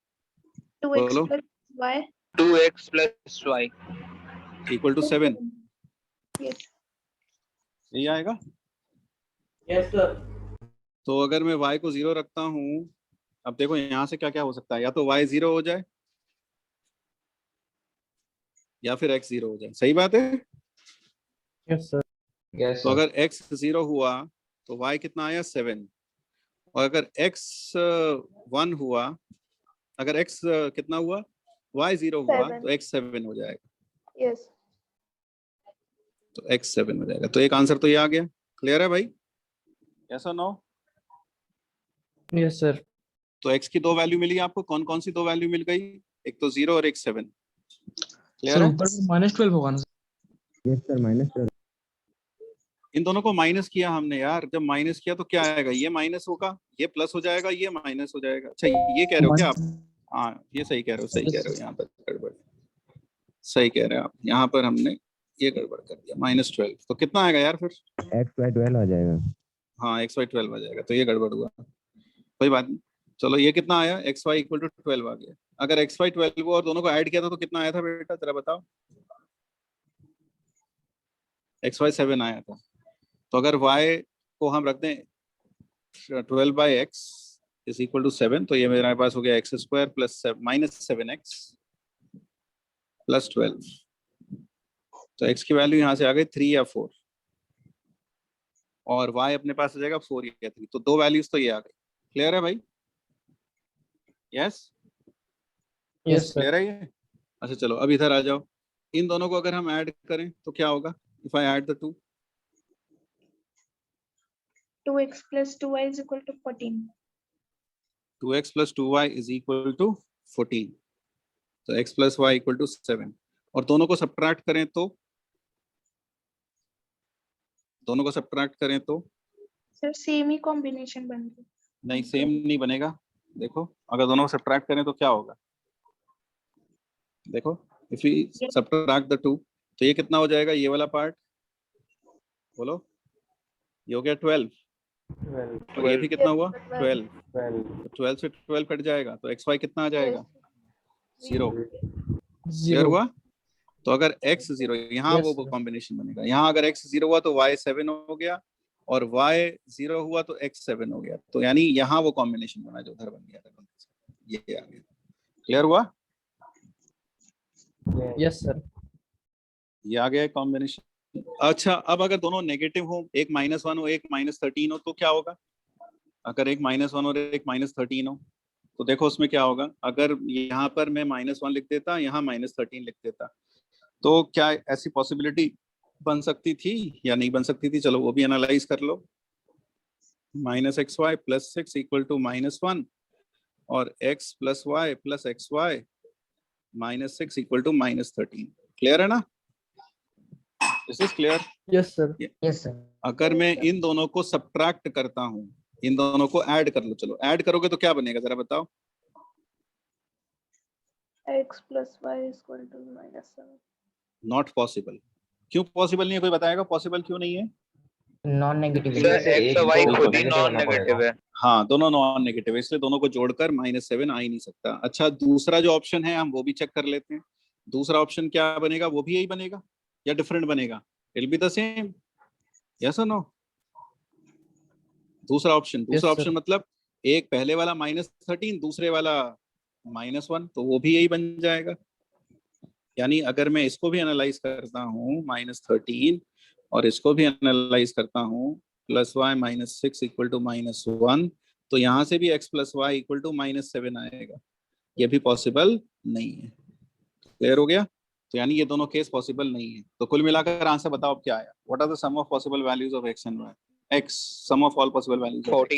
2x बोलो। plus y 2x plus y. Equal to 7, yes यही आएगा। Yes, sir. तो अगर मैं y को 0 रखता हूँ, अब देखो यहाँ से क्या क्या हो सकता है, या तो y 0 हो जाए या फिर x 0 हो जाए। सही बात है। Yes, sir. Yes, तो sir. अगर x 0 हुआ तो y कितना आया 7, और अगर x 1 हुआ, अगर x कितना हुआ, y 0 हुआ 7 तो x 7 हो जाएगा। yes तो x 7 हो जाएगा। तो एक आंसर तो ये आ गया। क्लियर है भाई? ऐसा नो? Yes, sir. तो x की दो वैल्यू मिली आपको। कौन कौन सी दो वैल्यू मिल गई? एक तो 0 और एक 7। क्लियर है? -12 होगा ना? Yes sir, -12। इन दोनों को माइनस किया हमने यार। जब माइनस किया तो क्या आएगा? ये माइनस होगा, ये प्लस हो जाएगा, ये माइनस हो जाएगा। अच्छा ये कह रहे हो क्या आप? हाँ ये सही कह रहे हो, सही कह रहे हो। यहाँ पर गड़बड़, सही कह रहे हैं आप। यहाँ पर हमने ये गड़बड़ कर दिया। -12 तो कितना आएगा यार फिर? x/12 आ जाएगा। हाँ x/12 आ जाएगा। तो ये गड़बड़ हुआ, कोई बात नहीं। चलो ये कितना आया? xy = 12 आ गया। अगर xy 12 और दोनों को ऐड किया था तो कितना आया था बेटा, जरा बताओ? xy 7 आया था। तो अगर y को हम रख दें 12/x = 7, तो ये मेरे पास हो गया x² + -7x + 12। तो x की वैल्यू यहाँ से आ गई 3 या 4, और y अपने पास आ जाएगा 4 या 3। तो दो वैल्यूज तो ये आ गई। क्लियर है भाई? Yes Yes, sir. क्लियर है ये? अच्छा चलो अब इधर आ जाओ। इन दोनों को अगर हम ऐड करें तो क्या होगा? If I add the two, 2x plus 2y is equal to 14 2x + 2y = 14। तो x + y = 7। और दोनों को सब्ट्रैक्ट करें तो, दोनों को सब्ट्रैक्ट करें तो सर सेम ही कॉम्बिनेशन बन गया। नहीं, सेम नहीं बनेगा। देखो अगर दोनों को सब्ट्रैक्ट करें तो क्या होगा? देखो if we subtract the two, तो ये कितना हो जाएगा? ये वाला पार्ट बोलो, ये हो गया 12, और ये भी कितना हुआ? 12। तो 12 से 12 कट जाएगा, तो xy कितना आ जाएगा? 0। क्लियर हुआ? तो अगर x 0, यहाँ Yes, वो sir. कॉम्बिनेशन बनेगा। यहाँ अगर x 0 हुआ तो y 7 हो गया, और y 0 हुआ तो x 7 हो गया। तो यानी यहाँ वो कॉम्बिनेशन बना जो उधर बन गया था, ये आ गया। क्लियर हुआ? Yes, sir. ये आ गया कॉम्बिनेशन। अच्छा अब अगर दोनों नेगेटिव हो, एक -1 हो एक -13 हो, तो क्या होगा? अगर एक -1 और एक -13 हो तो देखो उसमें क्या होगा। अगर यहाँ पर मैं -1 लिख देता, यहाँ -13 लिख देता, तो क्या ऐसी पॉसिबिलिटी बन सकती थी या नहीं बन सकती थी? चलो वो भी एनालाइज कर लो। -xy + 6 = -1, और x + y + xy -6 = -13। क्लियर है ना? This is clear? Yes, sir. yes sir अगर मैं इन दोनों को सब्ट्रैक्ट करता हूँ, इन दोनों को ऐड कर लो। चलो ऐड करोगे तो क्या बनेगा, जरा बताओ? x plus y is equal to -7 not possible. क्यों पॉसिबल नहीं है? कोई बताएगा पॉसिबल क्यों नहीं है? नॉन नेगेटिव इनमें सर से x एक और y तो खुद ही negative नॉन होना नेगेटिव पड़ेगा। है। हाँ दोनों नॉन नेगेटिव है, इसलिए दोनों को जोड़कर -7 आ ही नहीं सकता। अच्छा दूसरा जो ऑप्शन है हम वो भी चेक कर लेते हैं। दूसरा ऑप्शन क्या बनेगा? वो भी यही बनेगा या डिफरेंट बनेगा? It will be the same. Yes और नो? दूसरा ऑप्शन, दूसरा Yes, sir. ऑप्शन मतलब एक पहले वाला -13, दूसरे वाला -1, तो वो भी यही बन जाएगा। यानी अगर मैं इसको भी एनालाइज करता हूँ -13, और इसको भी एनालाइज करता हूँ +y -6 = -1, तो यहाँ से भी x + y = -7 आएगा। ये भी पॉसिबल नहीं है। क्लियर हो गया? तो यानी ये दोनों केस पॉसिबल नहीं है। तो कुल मिलाकर आंसर बताओ अब क्या आया? What are the sum of possible values of x and y? x sum of all possible values of x।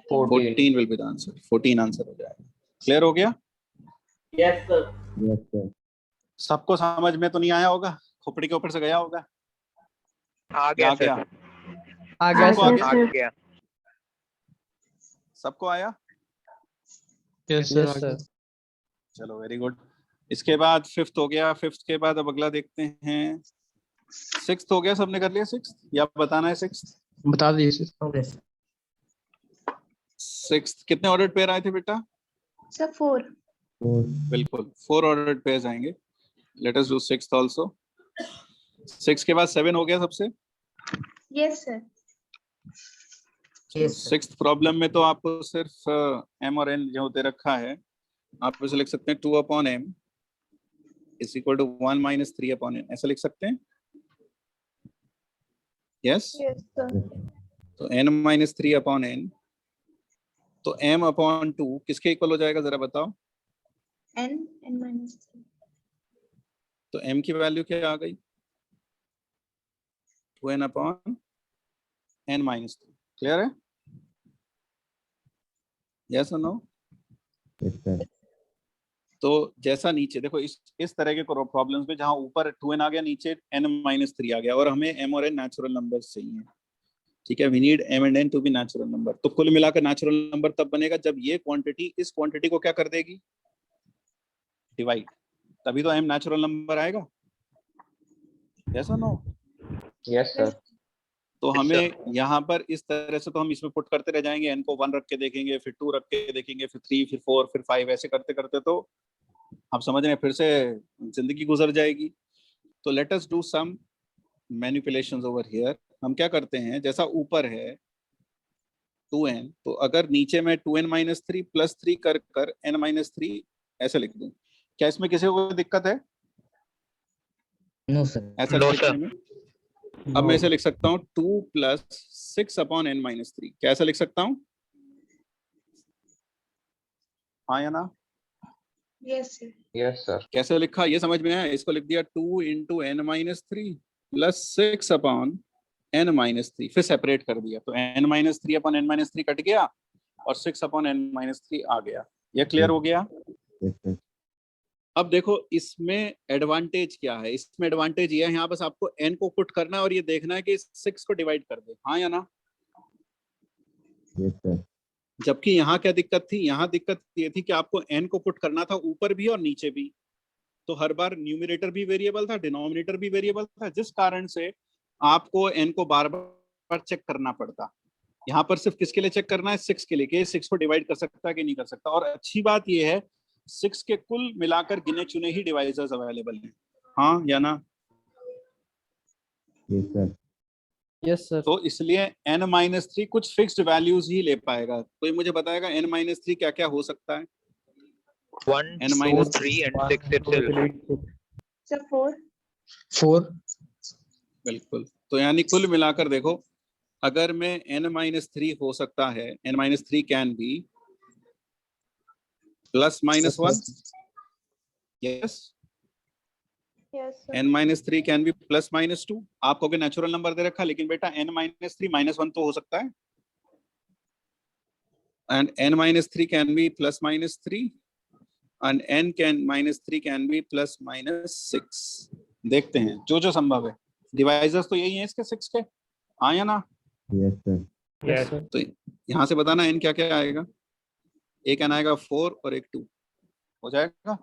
14। 14 will be the answer. 14 answer हो जाएगा। क्लियर हो गया? Yes, sir. Yes sir. सबको समझ में तो नहीं आया होगा? खोपड़ी के ऊपर से गया होगा? आ गया आ गया? सर, आ गया सबको आ sir. गया? आ गया। सबको आया? Yes, sir. चलो वेरी गुड। इसके बाद 5th हो गया। 5th के बाद अब अगला देखते हैं। 6th हो गया, सबने कर लिया 6th या बताना है 6th? बता दीजिए। okay sir 6th कितने ऑर्डर पेयर आए थे बेटा? सर 4 4 बिल्कुल 4 ऑर्डर्ड पेयर्स आएंगे. Late us do 6th also. 6 के बाद 7 हो गया सबसे. Yes sir. Yes, sir. 6th problem में तो आपको सिर्फ m और n जो दे रखा है, आप इसे लिख सकते हैं 2 upon m is equal to 1 minus 3 upon n. ऐसा लिख सकते हैं. यस. Yes sir. तो n माइनस 3 अपॉन n. तो m अपॉन 2 किसके इक्वल हो जाएगा जरा बताओ. n minus 3. तो m की वैल्यू क्या आ गई. 2n upon n minus 3. Clear है. यस और नो. yes sir तो जैसा नीचे देखो इस तरह के प्रॉब्लम्स में जहां ऊपर 2n आ गया नीचे n माइनस 3 आ गया और हमें m और n नेचुरल नंबर्स चाहिए. ठीक है. We need m and n to be natural number. तो कुल मिलाकर नेचुरल नंबर तब बनेगा जब ये क्वांटिटी इस क्वांटिटी को क्या कर देगी, डिवाइड. तभी तो m नेचुरल नंबर आएगा. यस और नो. Yes sir. तो हमें यहाँ पर इस तरह से तो हम इसमें पुट करते रह जाएंगे. n को 1 रख के देखेंगे, फिर 2 रख के देखेंगे, फिर 3, फिर 4, फिर 5, ऐसे करते करते तो आप समझ रहे हैं फिर से जिंदगी गुजर जाएगी. तो let us do some manipulations over here. हम क्या करते हैं, जैसा ऊपर है 2n, तो अगर नीचे में 2n माइनस 3 प्लस 3 कर कर n माइनस 3 ऐसे लिख दूं, क्या इसमें किसी को कोई दिक्कत है No, sir. ऐसा No, लिखने में? अब मैं इसे लिख सकता हूँ 2 प्लस 6 अपॉन n माइनस 3. क्या ऐसा लिख सकता हूँ. हाँ या ना. Yes sir. Yes sir. कैसे लिखा ये समझ में आया. इसको लिख दिया 2 into n minus 3 plus 6 upon n minus 3. फिर सेपरेट कर दिया तो n minus 3 upon n minus 3 cut गया और 6 अपॉन n माइनस 3 आ गया. ये क्लियर हो गया. yes sir अब देखो इसमें एडवांटेज क्या है. इसमें एडवांटेज ये है, यहाँ बस आपको n को पुट करना है और ये देखना है कि 6 को डिवाइड कर दे. हाँ या ना. yes sir जबकि यहाँ क्या दिक्कत थी, यहाँ दिक्कत ये थी कि आपको n को पुट करना था ऊपर भी और नीचे भी. तो हर बार न्यूमरेटर भी वेरिएबल था, डिनोमिनेटर भी वेरिएबल था, जिस कारण से आपको n को बार बार चेक करना पड़ता. यहाँ पर सिर्फ किसके लिए चेक करना है, 6 के लिए कि 6 को डिवाइड कर सकता है कि नहीं कर सकता. और अच्छी बात ये है 6 के कुल मिलाकर गिने चुने ही डिवाइजर्स अवेलेबल हैं. हाँ या ना. yes sir yes sir तो इसलिए n माइनस 3 कुछ फिक्स्ड वैल्यूज ही ले पाएगा. कोई मुझे बताएगा n माइनस 3 क्या क्या हो सकता है. 1, n 2, minus 3 and 6 itself. Sir 4. 4. बिल्कुल. तो यानी कुल मिलाकर देखो, अगर मैं n माइनस 3 हो सकता है, n minus 3 can be plus minus 1. Yes. Yes n minus 3 can be plus minus 2. आप कहोगे नेचुरल नंबर दे रखा, लेकिन बेटा n माइनस 3 माइनस 1 तो हो सकता है. And n minus 3 can be plus minus 3 and n can minus 3 can be plus minus 6. देखते हैं जो जो संभव है. डिवाइजर्स तो यही है इसके 6 के. हाँ या ना. yes sir yes sir तो यहाँ से बताना n क्या क्या आएगा. एक n आएगा 4 और एक 2 हो जाएगा.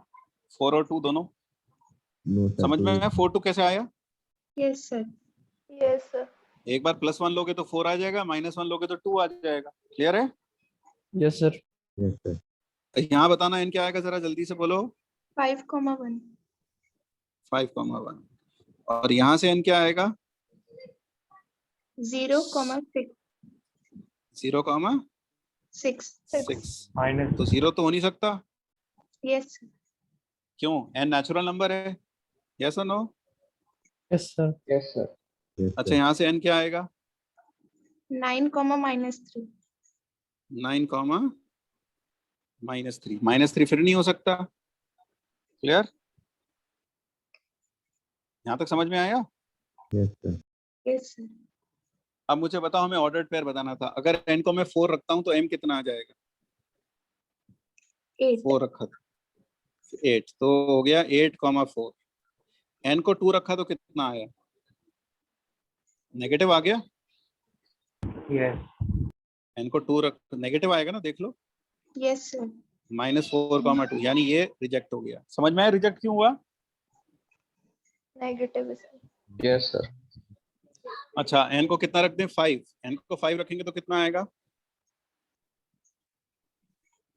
4 और 2 दोनों no sir समझ में आया. 4 2 कैसे आया. Yes sir. Yes sir. एक बार प्लस 1 लोगे तो 4 आ जाएगा, माइनस 1 लोगे तो 2 आ जाएगा. क्लियर है. yes sir yes sir यहाँ बताना n क्या आएगा, जरा जल्दी से बोलो. 5,1. 5,1. और यहाँ से n क्या आएगा. 0,6. 0,6. 6. तो 0 तो हो नहीं सकता. यस. क्यों. n नेचुरल नंबर है. यस और no. yes sir yes sir. yes अच्छा sir यहाँ से n क्या आएगा. 9, -3. 9, -3. -3 फिर नहीं हो सकता. क्लियर. यहाँ तक समझ में आया. yes sir yes sir. अब मुझे बताओ, हमें ऑर्डर्ड पेयर बताना था. अगर n को मैं 4 रखता हूँ तो m कितना आ जाएगा. 8. 4 रखा था 8, तो हो गया 8,4. n को 2 रखा तो कितना आया. नेगेटिव आ गया. n को 2 रख नेगेटिव आएगा ना, देख लो. Yes sir. -4,2 यानी ये रिजेक्ट हो गया. समझ में आया रिजेक्ट क्यों हुआ. Negative sir. Yes sir. अच्छा n को कितना रख दें 5. n को 5 रखेंगे तो कितना आएगा.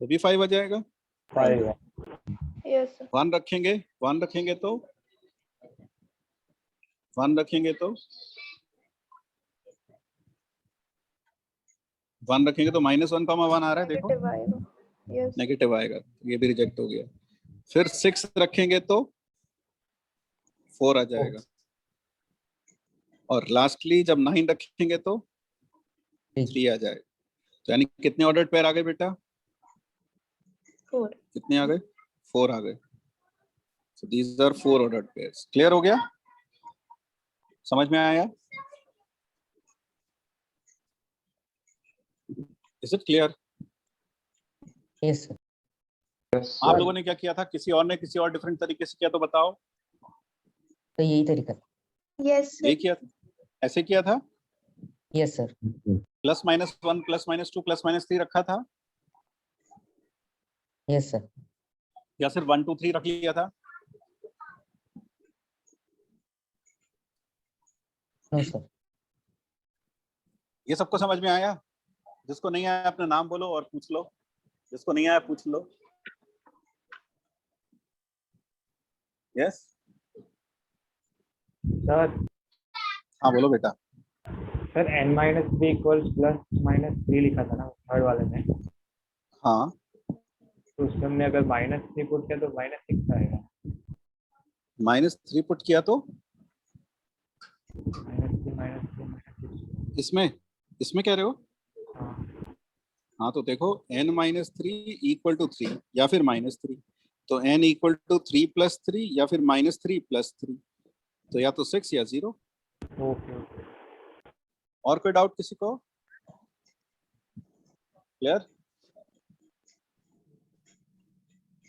तो भी 5 आ जाएगा. 5 है। Yes, sir. 1 रखेंगे, 1 रखेंगे तो 1 रखेंगे तो 1 रखेंगे तो -1, -1 आ रहा है, देखो Negative आएगा. Yes. नेगेटिव आएगा, ये भी रिजेक्ट हो गया। फिर 6 रखेंगे तो 4 आ जाएगा, और लास्टली जब 9 रखेंगे तो 3 आ जाएगा। तो यानी कितने ऑर्डर्ड पेयर आ गए बेटा? 4. कितने आ गए? 4 आ गए। So these are 4 ordered pairs. Clear हो गया? समझ में आया? Is it clear? Yes, sir. आप लोगों ने क्या किया था? किसी और ने किसी और डिफरेंट तरीके से किया तो बताओ। तो यही तरीका। Yes, sir. ये किया था, ऐसे किया था, Yes, sir. +-1 +-2 +-3 रखा था, Yes, sir. या सिर्फ 1 2 3 रख लिया था? No, sir. ये सबको समझ में आया? जिसको नहीं आया अपना नाम बोलो और पूछ लो, जिसको नहीं आया पूछ लो। यस, सर हाँ बोलो बेटा। सर n-3 इक्वल्स +-3 लिखा था ना थर्ड वाले में, हाँ, तो उसमें हमने अगर -3 पुट किया तो -6 आएगा। -3 पुट किया तो -3 इसमें कह रहे हो? हाँ, हाँ तो देखो n-3 इक्वल टू 3 या फिर -3, तो n इक्वल टू 3 + 3 या फिर -3 + 3, तो या तो 6 या 0। ओके। और कोई डाउट किसी को? क्लियर?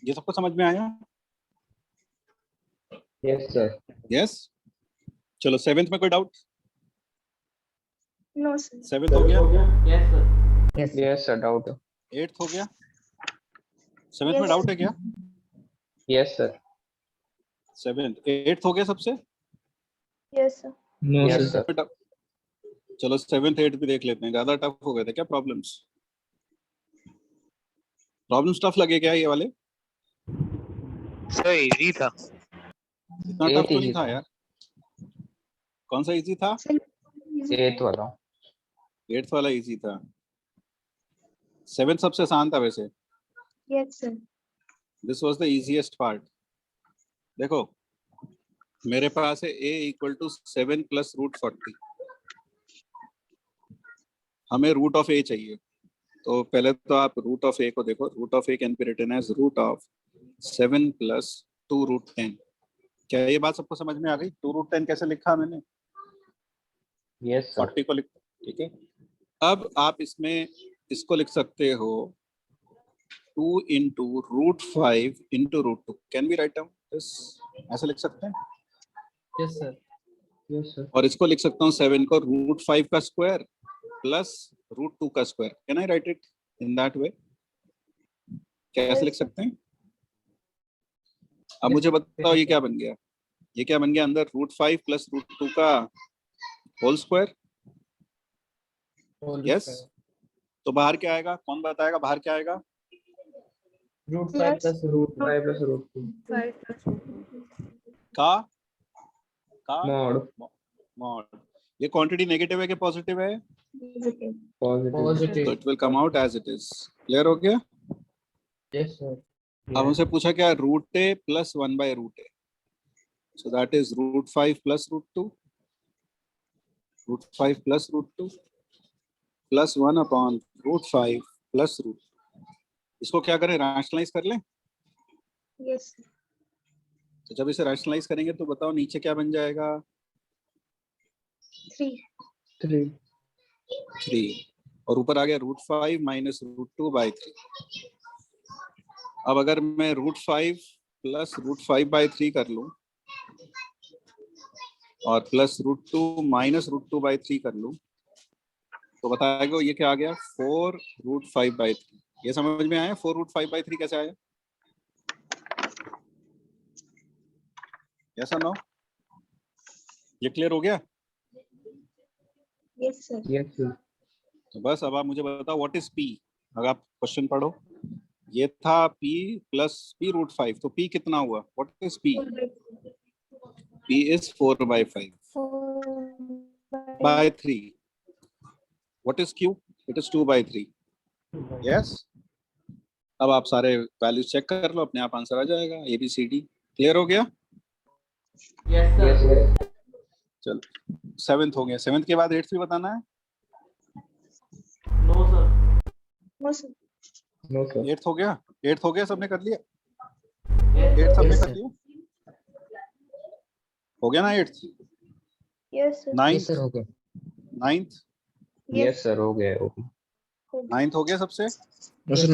ये सबको समझ में आया? Yes sir. यस, चलो 7th में कोई डाउट? No, sir. 7th हो गया, Yes, sir. Yes, sir. Yes sir, doubt है। 8th हो गया, 7th में Yes. डाउट है क्या? Yes sir. 7th 8th हो गया सबसे? Yes, sir. No, yes sir. Sir. चलो 7th 8th भी देख लेते हैं। ज्यादा टफ हो गए थे क्या प्रॉब्लम्स? प्रॉब्लम्स टफ लगे क्या ये वाले? सर इजी था। इतना टफ तो नहीं था यार। कौन सा इजी था? 8th वाला। 8th वाला इजी था। 7th सबसे आसान था वैसे। Yes, sir. This was the easiest part. देखो मेरे पास है a = 7 + √40। हमें रूट ऑफ a चाहिए, तो पहले तो आप रूट ऑफ a को देखो। Root of a can be written as √7 + 2√10। क्या ये बात सबको समझ में आ गई? 2√10 कैसे लिखा मैंने? Yes sir. 40 को लिख, ठीक है। अब आप इसमें इसको लिख सकते हो 2 × √5 × √2। Can be write down this? ऐसे लिख सकते हैं। Yes, sir. Yes sir. और इसको लिख सकता हूँ 7 को √5 का स्क्वायर + √2 का square. Can I right it in that way? क्या ऐसे लिख सकते हैं? अब मुझे बताओ ये क्या बन गया? ये क्या बन गया? अंदर √5 + √2 का होल स्क्वायर। यस, तो बाहर क्या आएगा? कौन बताएगा बाहर क्या आएगा? √5 + √2 का मॉड। ये क्वांटिटी नेगेटिव है कि पॉजिटिव है? पॉजिटिव। Positive. तो it will come out as it is. Clear हो गया? Yes, sir. अब हमसे पूछा क्या? √a + 1/√a, so that is √5 + √2, √5 + √2 + 1/√5 + √2। इसको क्या करें? रैशनलाइज कर लें। Yes, sir. तो जब इसे रैशनलाइज करेंगे तो बताओ नीचे क्या बन जाएगा? 3. 3, और ऊपर आ गया √5 - √2/3। अब अगर मैं √5 + √5/3 कर लूं और +√2 - √2/3 कर लूं, तो बताएगा ये क्या आ गया? 4√5/3। ये समझ में आया? 4√5/3 कैसे आया? यस और नो? ये क्लियर हो गया? Yes, sir. Yes sir. तो बस अब आप मुझे बताओ व्हाट इज p। अगर आप क्वेश्चन पढ़ो, ये था p प्लस p रूट 5, तो p कितना हुआ? What is p? p is 4/5 by 3. What is q? It is 2/3. Yes. अब आप सारे वैल्यूज चेक कर लो, अपने आप आंसर आ जाएगा। ABCD क्लियर हो गया? Yes, sir. Yes, sir. चलो 7th हो गया। 7th के बाद 8th भी बताना है। No, sir. No, sir. No, sir. 8th हो गया? 8th हो गया, सबने कर लिया? Yes, 8th सबने Yes, कर sir. लिया? हो गया ना 8th? Yes, sir. Yes, 9th? sir, हो गया। 9th? Yes, sir. हो गया हो गया। 9th हो गया सबसे? Yes, sir.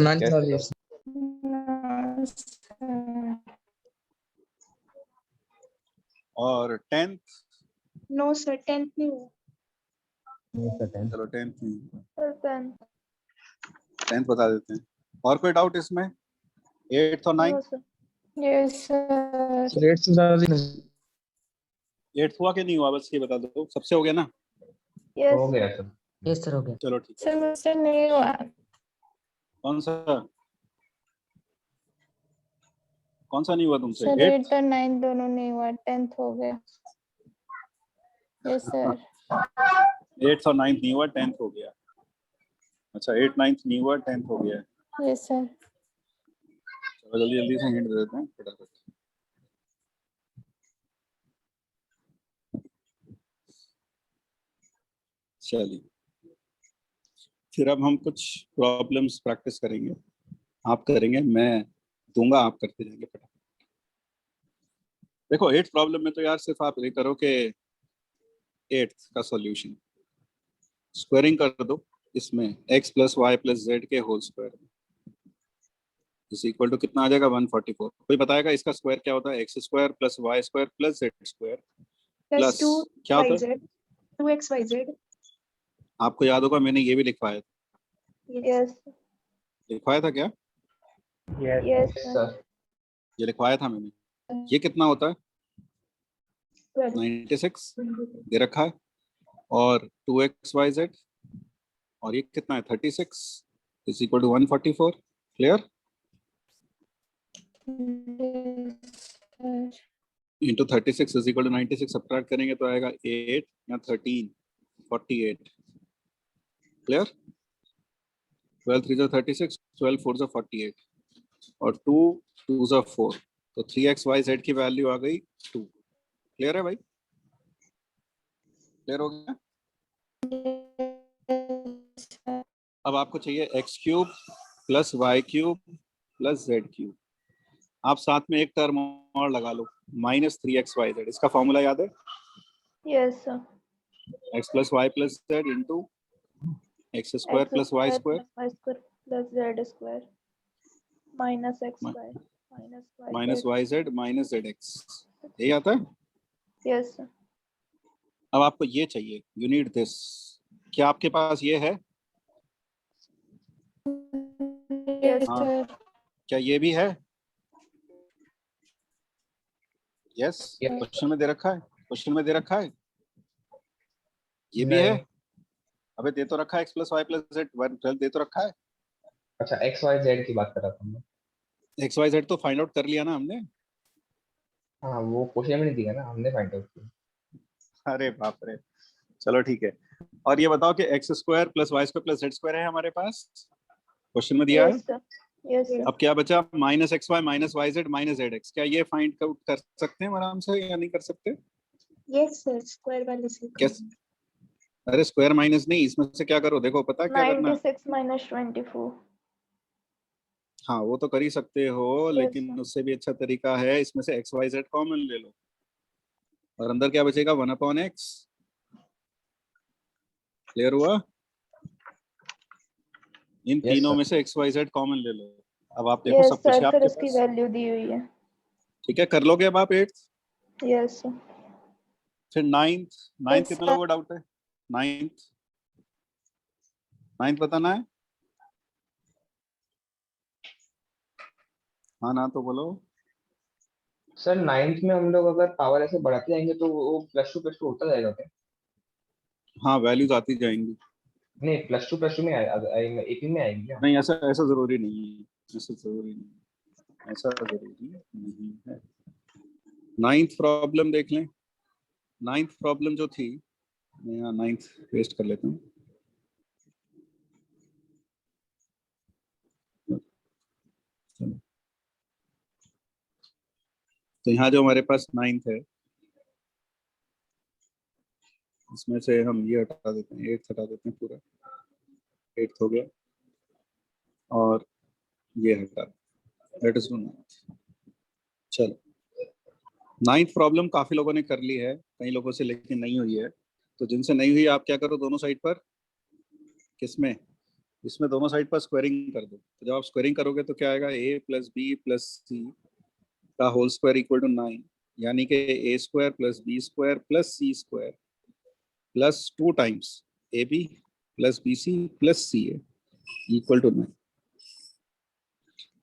Yes, sir. और 10th? No, sir. 10th नहीं हुआ। No, sir. 10. चलो 10th नहीं, Sir, 10th. 10th बता देते हैं। और कोई डाउट इसमें? 8th और 9th? No, sir. Yes, sir. 8th हुआ कि नहीं हुआ, बस ये बता दो। सबसे हो गया ना? Yes, हो sir. गया सर। Yes, sir, हो गया। चलो ठीक है। सर मुझसे नहीं हुआ। कौन सा नहीं हुआ तुमसे? Sir 8th? 8 और 9 दोनों नहीं हुआ, 10th हो गया। Yes sir. 8th और 9th नहीं हुआ, 10th हो गया। अच्छा 8th 9th नहीं हुआ, 10th हो गया। Yes sir. चलो जल्दी जल्दी से हिंट दे देते हैं फटाफट। चलिए फिर अब हम कुछ प्रॉब्लम्स प्रैक्टिस करेंगे। आप करेंगे, मैं दूंगा, आप करते जाएंगे फटाफट। देखो 8th प्रॉब्लम में तो यार सिर्फ आप ये करो कि 8th का सॉल्यूशन स्क्वायरिंग कर दो इसमें x plus y plus z के whole square is equal to कितना आ जाएगा 144। कोई बताएगा इसका स्क्वायर क्या होता है? X square plus y square plus z square plus क्या होता है? 2xyz। आपको याद होगा मैंने ये भी लिखवाया था। यस लिखवाया था क्या? Yes. Yes Yes, sir. sir. ये लिखवाया था मैंने। ये कितना होता है? 96 दे रखा है, और 2xyz, और ये कितना है 36 is equal to 144। Clear? Into 36 is equal to 96 subtract करेंगे तो आएगा 8 या 13 48। क्लियर? 12 3 36, 12 4 48, और 2 2 4, तो 3xyz की वैल्यू आ गई 2। क्लियर है भाई? क्लियर हो गया? अब आपको चाहिए x cube plus y cube plus z cube. आप साथ में एक टर्म और लगा लो -3xyz। इसका फॉर्मूला याद है? Yes sir. x plus y plus z into x square plus y square plus z square minus x square minus y z minus z x. यही आता है? Yes sir. अब आपको ये चाहिए, यू नीड दिस। क्या आपके पास ये है? यस हाँ। सर। क्या ये भी है? यस। Yes. क्वेश्चन में दे रखा है, क्वेश्चन में दे रखा है। ये भी है? नहीं। अबे दे तो रखा है x plus y plus z 12 दे तो रखा है। अच्छा एक्स वाई जेड की बात कर रहा था मैं। एक्स वाई जेड तो फाइंड आउट कर लिया ना हमने। हाँ वो क्वेश्चन में नहीं दिया ना, हमने फाइंड आउट किया। अरे बाप रे, चलो ठीक है। और ये बताओ कि x square plus y square plus z square है हमारे पास, क्वेश्चन में दिया है। Yes sir. Yes sir. अब क्या बचा? Minus x y minus y z minus z x. क्या ये फाइंड आउट कर सकते हैं आराम से या नहीं कर सकते? Yes sir. स्क्वायर वाले से कैसे? अरे स्क्वायर माइनस नहीं, इसमें से क्या करो, देखो पता है क्या करना? 96 माइनस 24। हाँ वो तो कर ही सकते हो, लेकिन sir. उससे भी अच्छा तरीका है, इसमें से एक्स वाई जेड कॉमन ले लो और अंदर क्या बचेगा 1/x। क्लियर हुआ? इन Yes, तीनों sir. में से एक्स वाई जेड कॉमन ले लो। अब आप देखो यस सब कुछ है सर। आपके फिर उसकी पास। वैल्यू दी हुई है। ठीक है, कर लोगे अब आप 8th। Yes sir. फिर 9th Yes, कितने sir. लोगों को डाउट है? 9th बताना है? हाँ ना तो बोलो। सर 9th में हम लोग अगर पावर ऐसे बढ़ाते जाएंगे तो वो +2 होता जाएगा क्या? हाँ वैल्यूज आती जाएंगी। नहीं +2 में आएगी, AP में आएगी क्या? नहीं ऐसा ऐसा जरूरी नहीं है, ऐसा जरूरी नहीं, ऐसा जरूरी नहीं है। 9th प्रॉब्लम देख लें। 9th प्रॉब्लम जो थी, मैं यहाँ 9th पेस्ट कर लेता हूँ। तो यहाँ जो हमारे पास 9th है, इसमें से हम ये हटा देते हैं, 8th हटा देते हैं, पूरा 8th हो गया, और ये हटा, लेट अस डू 9th। चलो 9th प्रॉब्लम काफी लोगों ने कर ली है, कई लोगों से लेकिन नहीं हुई है। तो जिनसे नहीं हुई, आप क्या करो, दोनों साइड पर, किसमें, इसमें दोनों साइड पर स्क्वायरिंग कर दो। तो जब आप स्क्वायरिंग करोगे तो क्या आएगा, a plus B plus c का होल स्क्वायर इक्वल टू 9, यानी कि a square plus B square plus C square plus 2 times a b plus b c plus c A equal to 9।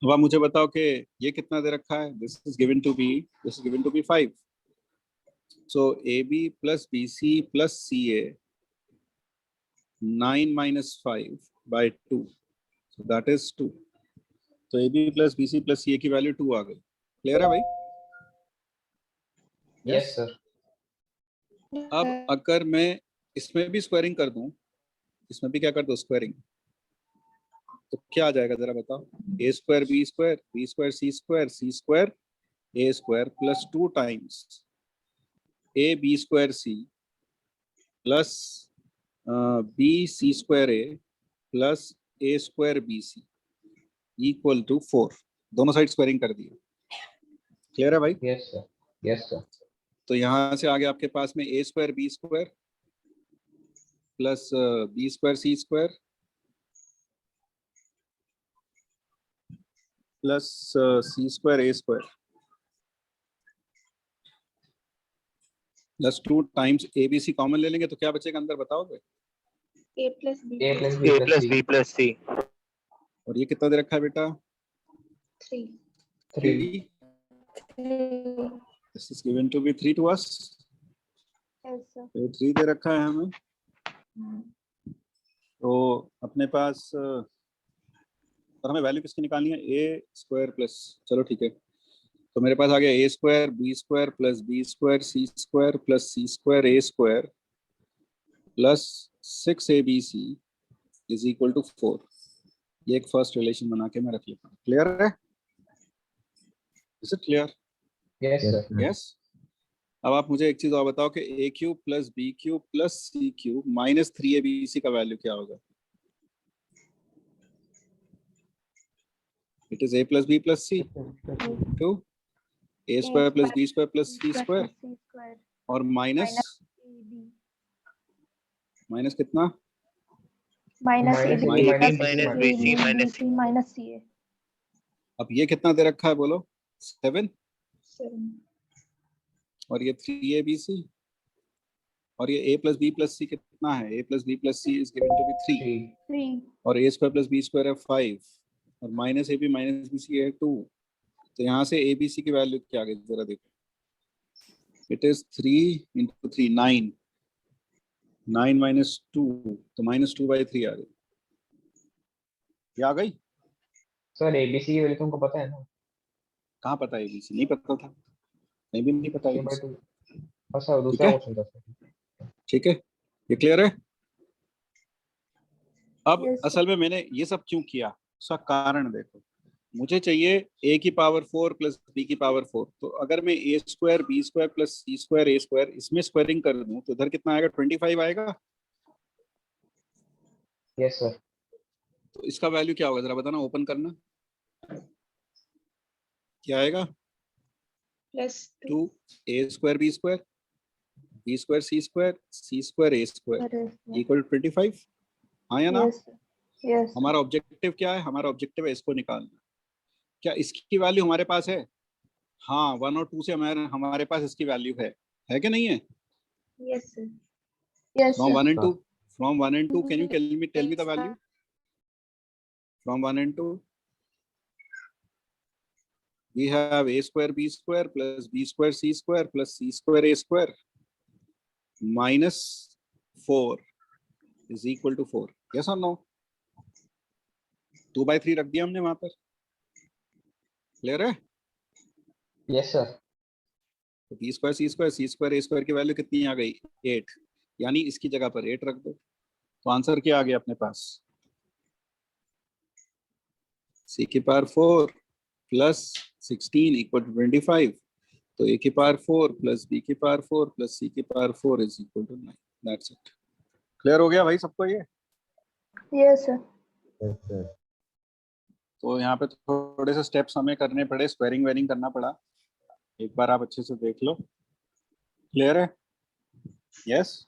अब आप मुझे बताओ कि ये कितना दे रखा है। This is given to be 5। So a b plus b c plus c a 9 minus 5 by 2, so that is 2। तो a b plus b c plus c a की वैल्यू 2 आ गई। क्लियर है भाई? Yes sir. अब अगर मैं इसमें भी स्क्वायरिंग कर दूं, इसमें भी क्या कर दो, स्क्वायरिंग, तो क्या आ जाएगा जरा बताओ। A square B square C square A square plus 2 times a b square c plus b c square a plus a square b c equal to 4। दोनों साइड स्क्वायरिंग कर दिया। क्लियर है भाई? Yes sir. Yes sir. तो यहाँ से आगे आपके पास में a square B square plus B square C square plus C square A square plus 2 times a B C common ले लेंगे तो क्या बचेगा अंदर, बताओगे? a plus b A plus b plus c। और ये कितना दे रखा है बेटा? 3 3। 3 This is given to be 3 to us। yes sir। तो 3 दे रखा है हमें। तो अपने पास और हमें वैल्यू किसकी निकालनी है, ए स्क्वायर प्लस, चलो ठीक है। तो मेरे पास आ गया ए square B square plus B square C square plus C square A square plus 6abc is equal to 4। ये एक फर्स्ट रिलेशन बना के मैं रख लेता हूँ। क्लियर है? Is it clear? Yes sir. Yes. अब आप मुझे एक चीज और बताओ कि a cube plus B cube plus C cube minus 3abc का वैल्यू क्या होगा? It is a plus B plus c to a square plus B square plus C square और माइनस माइनस कितना, माइनस -bc माइनस सी अब ये कितना दे रखा है बोलो, 7 7 और ये 3abc और ये a plus B plus C कितना है, a plus B plus C is given to be 3 और a square plus B square है 5 और minus A B minus B C है 2। तो यहाँ से ए बी सी की वैल्यू क्या आ गई जरा देखो, इट इज 3 into 3 9 9 minus 2 तो -2/3 आ गई। ये आ गई? सर एबीसी की वैल्यू तुमको पता है ना? कहाँ पता है एबीसी? नहीं पता था, नहीं भी नहीं पता ABC। अच्छा दूसरा क्वेश्चन था। ठीक है, ये क्लियर है? अब Yes, sir। असल में मैंने ये सब क्यों किया, उसका कारण देखो। मुझे चाहिए a की पावर 4 प्लस b की पावर 4। तो अगर मैं a square B square plus C square A square इसमें स्क्वायरिंग कर दूं तो इधर कितना आएगा, 25 आएगा। Yes sir. तो इसका वैल्यू क्या होगा जरा बताना, ओपन करना, क्या आएगा, plus 2 a square B square C square A square equal to 25। हाँ या ना? यस हमारा ऑब्जेक्टिव क्या है, हमारा ऑब्जेक्टिव है इसको निकालना। क्या इसकी वैल्यू हमारे पास है? हाँ 1 और 2 से हमारे पास इसकी वैल्यू है कि नहीं है? Yes sir yes From 1 and 2 can you tell me the value from 1 and 2? We have a square b square plus b square c square plus c square a square minus 4 is equal to 4। yes or no? 2/3 रख दिया हमने वहां पर। Clear है? Yes sir. तो B square सी square, सी square ए square की value कितनी आ गई? 8, यानी इसकी जगह पर 8 रख दो। तो आंसर क्या आ गया अपने पास? सी की पावर 4 प्लस 16 इक्वल टू 25। तो ए की पावर 4 प्लस बी की पावर 4 प्लस सी की power 4 is equal to 9। That's it. Clear हो गया भाई सबको ये? Yes sir. Yes, sir. तो यहाँ पे थोड़े से स्टेप्स हमें करने पड़े, स्क्वायरिंग वेयरिंग करना पड़ा, एक बार आप अच्छे से देख लो। क्लियर है? Yes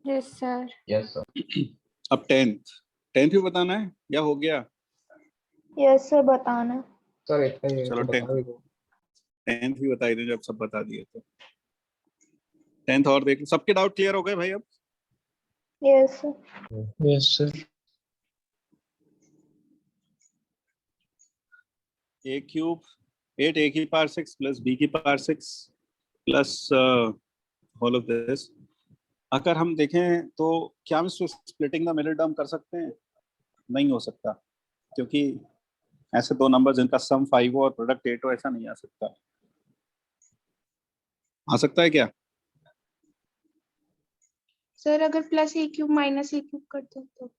yes sir. Yes sir. अब टेंथ भी बताना है या हो गया? यस सर बताना। सर इतना ही है, चलो तो बता ही दो। 10th भी बता ही दो जब सब बता दिए तो। 10th और देख लो। सबके डाउट क्लियर हो गए भाई अब? Yes sir. Yes sir. A cube 8 a की पावर 6 प्लस बी की power 6 plus whole of this. अगर हम देखें तो क्या हम इसको स्प्लिटिंग द मिडिल टर्म कर सकते हैं? नहीं हो सकता, क्योंकि ऐसे दो नंबर जिनका सम 5 हो और प्रोडक्ट 8 हो, ऐसा नहीं आ सकता। आ सकता है क्या? सर अगर plus A cube minus a cube करते हैं तो?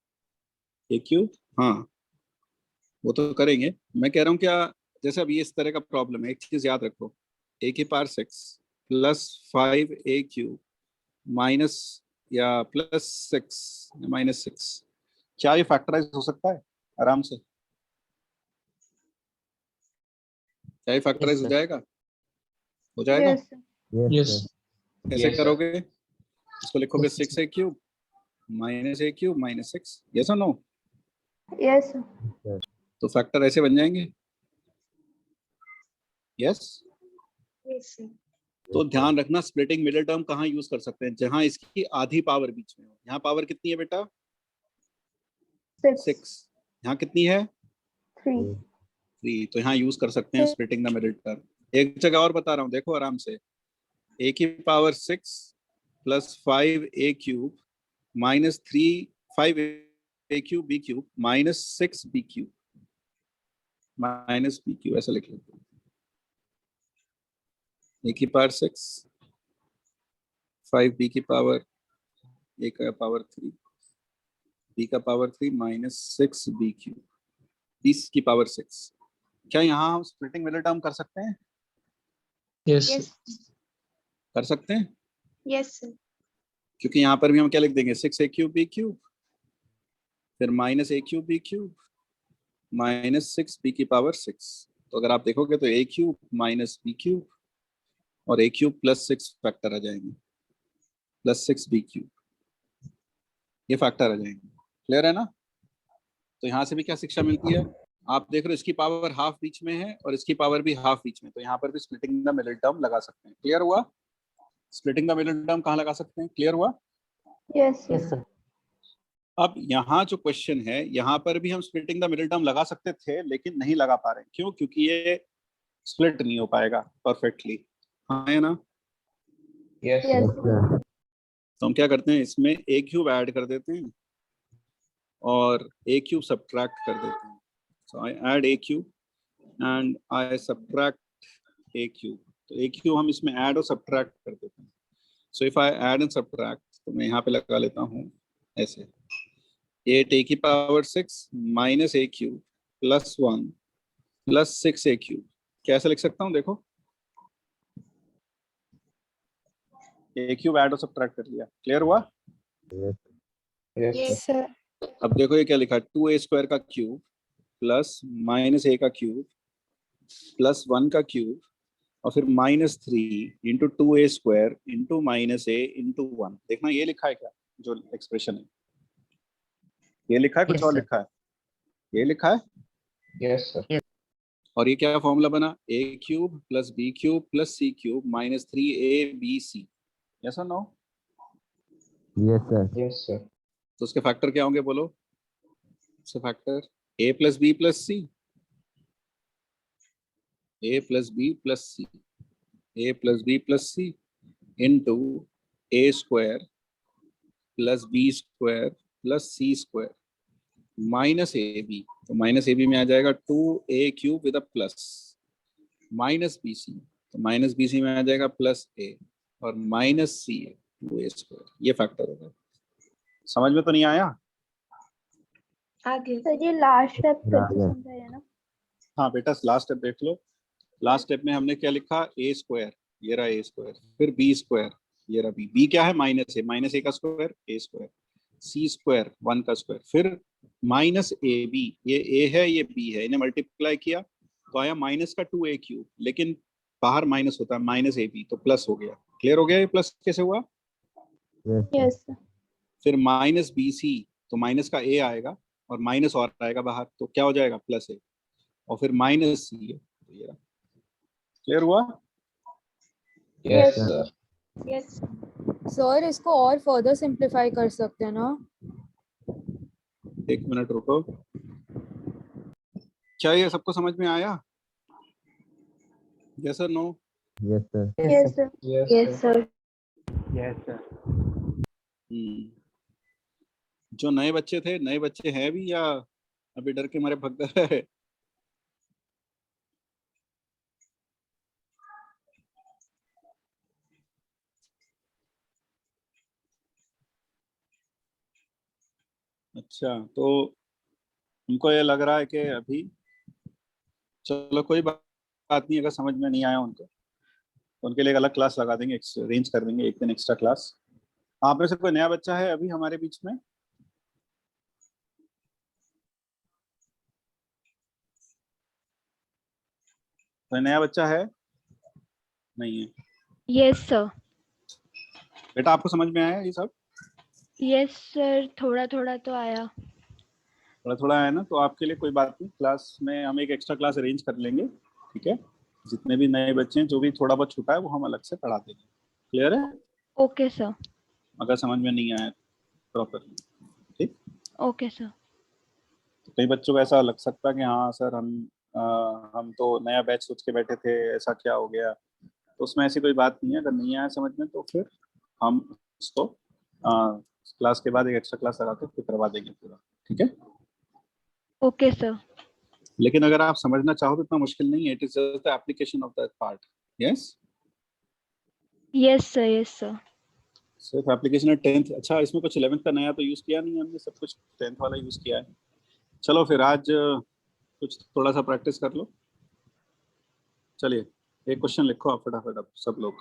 ए क्यूब, हाँ वो तो करेंगे। मैं कह रहा हूँ क्या, जैसे अभी इस तरह का प्रॉब्लम है, एक चीज याद रखो, ए की power 6 plus 5 a cube minus या प्लस 6 माइनस 6, क्या ये फैक्टराइज हो सकता है आराम से? क्या ये फैक्टराइज हो sir. जाएगा? हो जाएगा? Yes sir. Yes, Yes. sir. कैसे Yes, sir. करोगे? इसको लिखोगे Yes, 6 a cube minus a cube minus 6, yes और नो? Yes sir. तो फैक्टर ऐसे बन जाएंगे। यस? Yes sir. तो ध्यान रखना, स्प्लिटिंग मिडिल टर्म कहाँ यूज कर सकते हैं? जहां इसकी आधी पावर बीच में हो। यहाँ पावर कितनी है बेटा? 6। यहाँ कितनी है? 3। 3। तो यहाँ यूज कर सकते हैं स्प्लिटिंग द मिडिल टर्म। एक जगह और बता रहा हूँ, देखो आराम से। ए की power 6 plus 5 a cube minus 3 5 a cube b cube minus 6 b cube minus b cube, ऐसा लिख लेते हैं। ए की पावर 6 5 बी की पावर ए का पावर 3 बी का पावर 3 माइनस 6 बी क्यूब 20 की पावर 6। क्या यहाँ हम स्प्लिटिंग मिडिल टर्म कर सकते हैं? Yes. यस कर सकते हैं, यस सर। क्योंकि यहाँ पर भी हम क्या लिख देंगे? 6 ए क्यूब बी क्यूब फिर minus a cube b cube minus 6 b की पावर 6। तो अगर आप देखोगे तो a cube minus b cube और ए क्यूब प्लस 6 फैक्टर आ जाएंगे, प्लस 6 बी क्यूब, ये फैक्टर आ जाएंगे। क्लियर है ना? तो यहाँ से भी क्या शिक्षा मिलती है? आप देख रहे हो इसकी पावर हाफ बीच में है और इसकी पावर भी हाफ बीच में, तो यहाँ पर भी स्प्लिटिंग द मिडिल टर्म लगा सकते हैं। क्लियर हुआ? स्प्लिटिंग द मिडिल टर्म कहाँ लगा सकते हैं? क्लियर हुआ? Yes Yes, sir. अब यहाँ जो क्वेश्चन है, यहाँ पर भी हम स्प्लिटिंग द मिडिल टर्म लगा सकते थे, लेकिन नहीं लगा पा रहे। क्यों? क्योंकि ये स्प्लिट नहीं हो पाएगा परफेक्टली। हाँ है ना? Yes, yes sir. Yes, sir. तो हम क्या करते हैं, इसमें ए क्यूब ऐड कर देते हैं और ए क्यूब सब्ट्रैक्ट कर देते हैं। So I add a cube and I subtract a cube. तो ए क्यूब हम इसमें ऐड और सब्ट्रैक्ट कर देते हैं। So if I add and subtract, तो मैं यहाँ पे लगा लेता हूँ ऐसे, 8 ए की power 6 minus a cube plus 1 plus 6 a cube. कैसे लिख सकता हूँ? देखो, ए क्यूब ऐड और सब्ट्रैक्ट कर लिया। क्लियर हुआ? Yes, Yes, sir. Yes sir. अब देखो ये क्या लिखा है, 2a स्क्वायर का क्यूब प्लस माइनस ए का क्यूब प्लस 1 का क्यूब और फिर minus 3 into 2a square into minus a into 1। देखना ये लिखा है क्या जो एक्सप्रेशन है? ये लिखा है कुछ Yes, और sir. लिखा है? ये लिखा है। Yes, sir. और ये क्या फॉर्मूला बना? A cube plus B cube plus C cube minus 3a b c। Yes और no? yes, sir. Yes, sir. तो उसके फैक्टर क्या होंगे बोलो? उसके factor a plus B plus C, a plus B plus C, a plus B plus C into a square plus B square plus C square minus A B, तो minus A B में आ जाएगा 2a³ with a plus, minus B C, तो minus B सी में आ जाएगा plus ए, और minus C ए 2a², ये फैक्टर होगा। समझ में तो नहीं आया? आगे सर ये लास्ट स्टेप फिर से आगे। समझाइए ना। हाँ बेटा, लास्ट स्टेप देख लो। लास्ट स्टेप में हमने क्या लिखा, a², ये रहा a², फिर b², ये रहा b, b क्या है, माइनस ए का स्क्वायर a², c² 1 का स्क्वायर, फिर माइनस ए बी, ये a है ये b है, इन्हें मल्टीप्लाई किया तो आया माइनस का 2a³, लेकिन बाहर माइनस होता है, माइनस ए बी, तो प्लस हो गया। क्लियर हो गया ये प्लस कैसे हुआ? Yes, sir. Yes sir. फिर माइनस बी सी, तो माइनस का a आएगा और माइनस और आएगा बाहर, तो क्या हो जाएगा, प्लस ए, और फिर माइनस सी है, तो ये रहा। क्लियर हुआ? Yes Yes, sir. Yes sir इसको और फर्दर सिंप्लीफाई कर सकते हैं ना? एक मिनट रुको, क्या ये सबको समझ में आया? यस और no? Yes, sir. Yes sir. Yes sir. Yes sir. जो नए बच्चे थे, नए बच्चे हैं भी या अभी डर के मारे भग गए? अच्छा, तो उनको ये लग रहा है कि अभी, चलो कोई बात नहीं, अगर समझ में नहीं आया उनको तो उनके लिए एक अलग क्लास लगा देंगे, अरेंज कर देंगे एक दिन एक्स्ट्रा क्लास। आप में से कोई नया बच्चा है अभी हमारे बीच में? कोई नया बच्चा है? नहीं है? Yes sir. बेटा आपको समझ में आया ये सब? यस सर, थोड़ा थोड़ा तो आया। थोड़ा थोड़ा है ना, तो आपके लिए कोई बात नहीं, क्लास में हम एक एक्स्ट्रा क्लास अरेंज कर लेंगे, ठीक है? जितने भी नए बच्चे हैं, जो भी थोड़ा बहुत छूटा है वो हम अलग से पढ़ा देंगे। क्लियर है? Okay sir. अगर समझ में नहीं आया प्रॉपरली, ठीक? Okay sir. तो कई बच्चों को ऐसा लग सकता है कि हाँ सर, हम तो नया बैच सोच के बैठे थे, ऐसा क्या हो गया? तो उसमें ऐसी कोई बात नहीं है। अगर नहीं आया समझ में तो फिर हम उसको क्लास के बाद एक एक्स्ट्रा क्लास लगा के फिर करवा देंगे पूरा, ठीक है? Okay sir. लेकिन अगर आप समझना चाहो तो इतना मुश्किल नहीं है, it is just the application of that part. Yes, yes sir. Yes sir. सिर्फ एप्लीकेशन है 10th। अच्छा, इसमें कुछ 11th का नया तो यूज किया नहीं हमने, सब कुछ 10th वाला यूज किया है। चलो फिर आज कुछ थोड़ा सा प्रैक्टिस कर लो। चलिए एक क्वेश्चन लिखो आप फटाफट, आप सब लोग।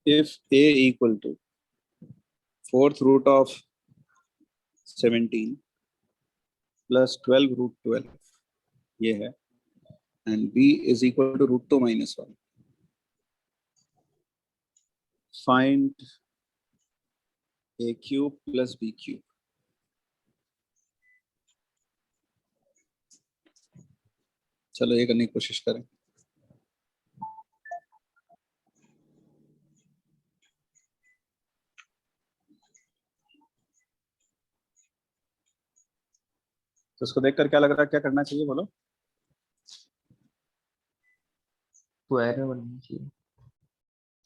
If a equal to 4th root of 17 plus 12 root 12, ये है, and b is equal to root 2 minus 1, find a cube plus b cube। चलो ये करने की कोशिश करें। तो इसको देखकर क्या लग रहा है, क्या करना चाहिए बोलो? स्क्वायर में बनना चाहिए।